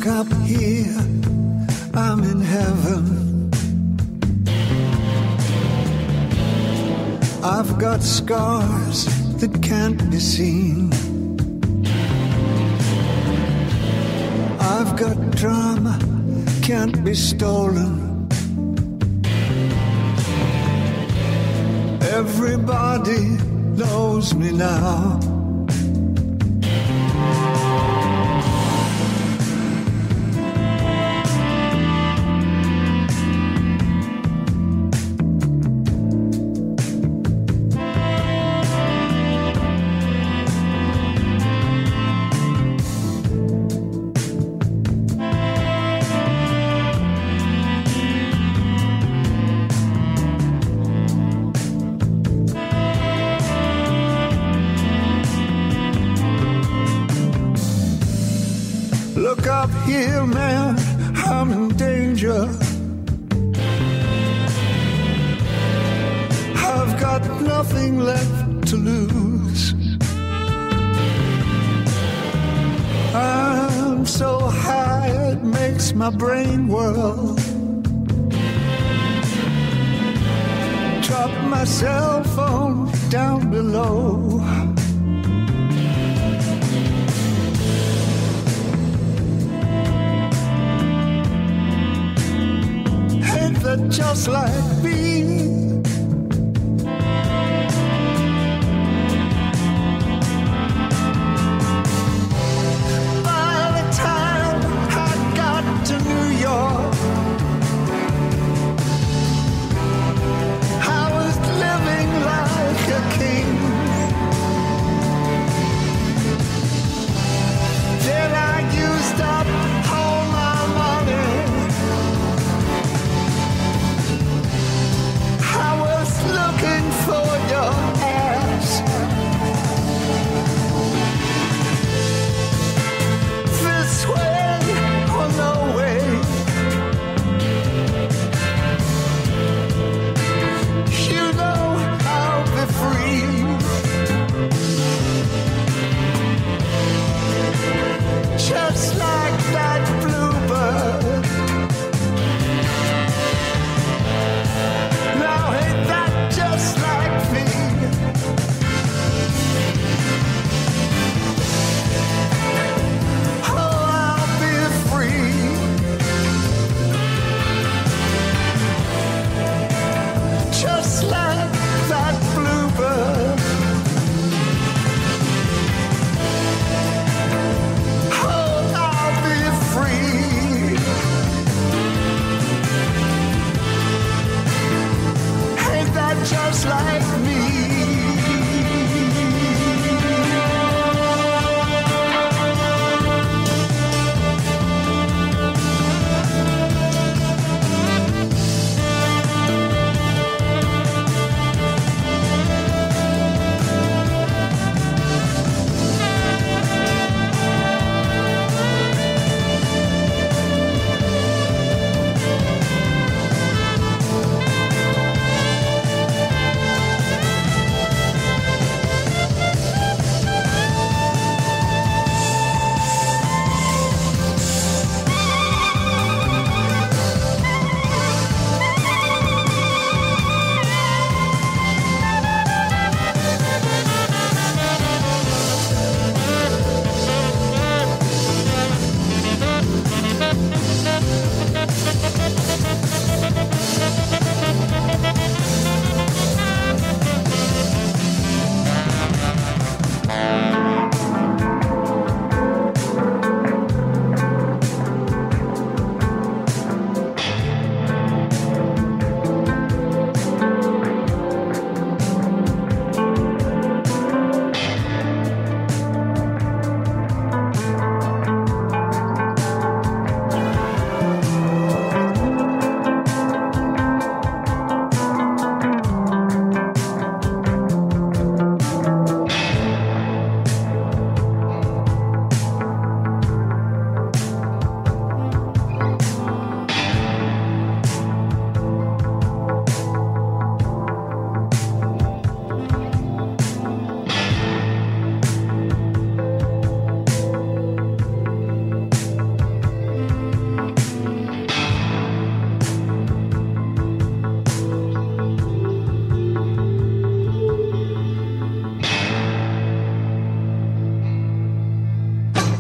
Up here, I'm in heaven. I've got scars that can't be seen. I've got drama, can't be stolen. Everybody knows me now. Look up here, man, I'm in danger. I've got nothing left to lose. I'm so high it makes my brain whirl. drop my cell phone down below. Hey, they're just like me. To New York, I was living like a king. Then I used up all my money. I was looking for your ass. This way or no way. You know I'll be free. Just like that bluebird. Now ain't that just like me? Just like that bluebird. Oh, I'll be free. Ain't that just like me?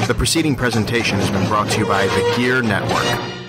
The preceding presentation has been brought to you by the Gear Network.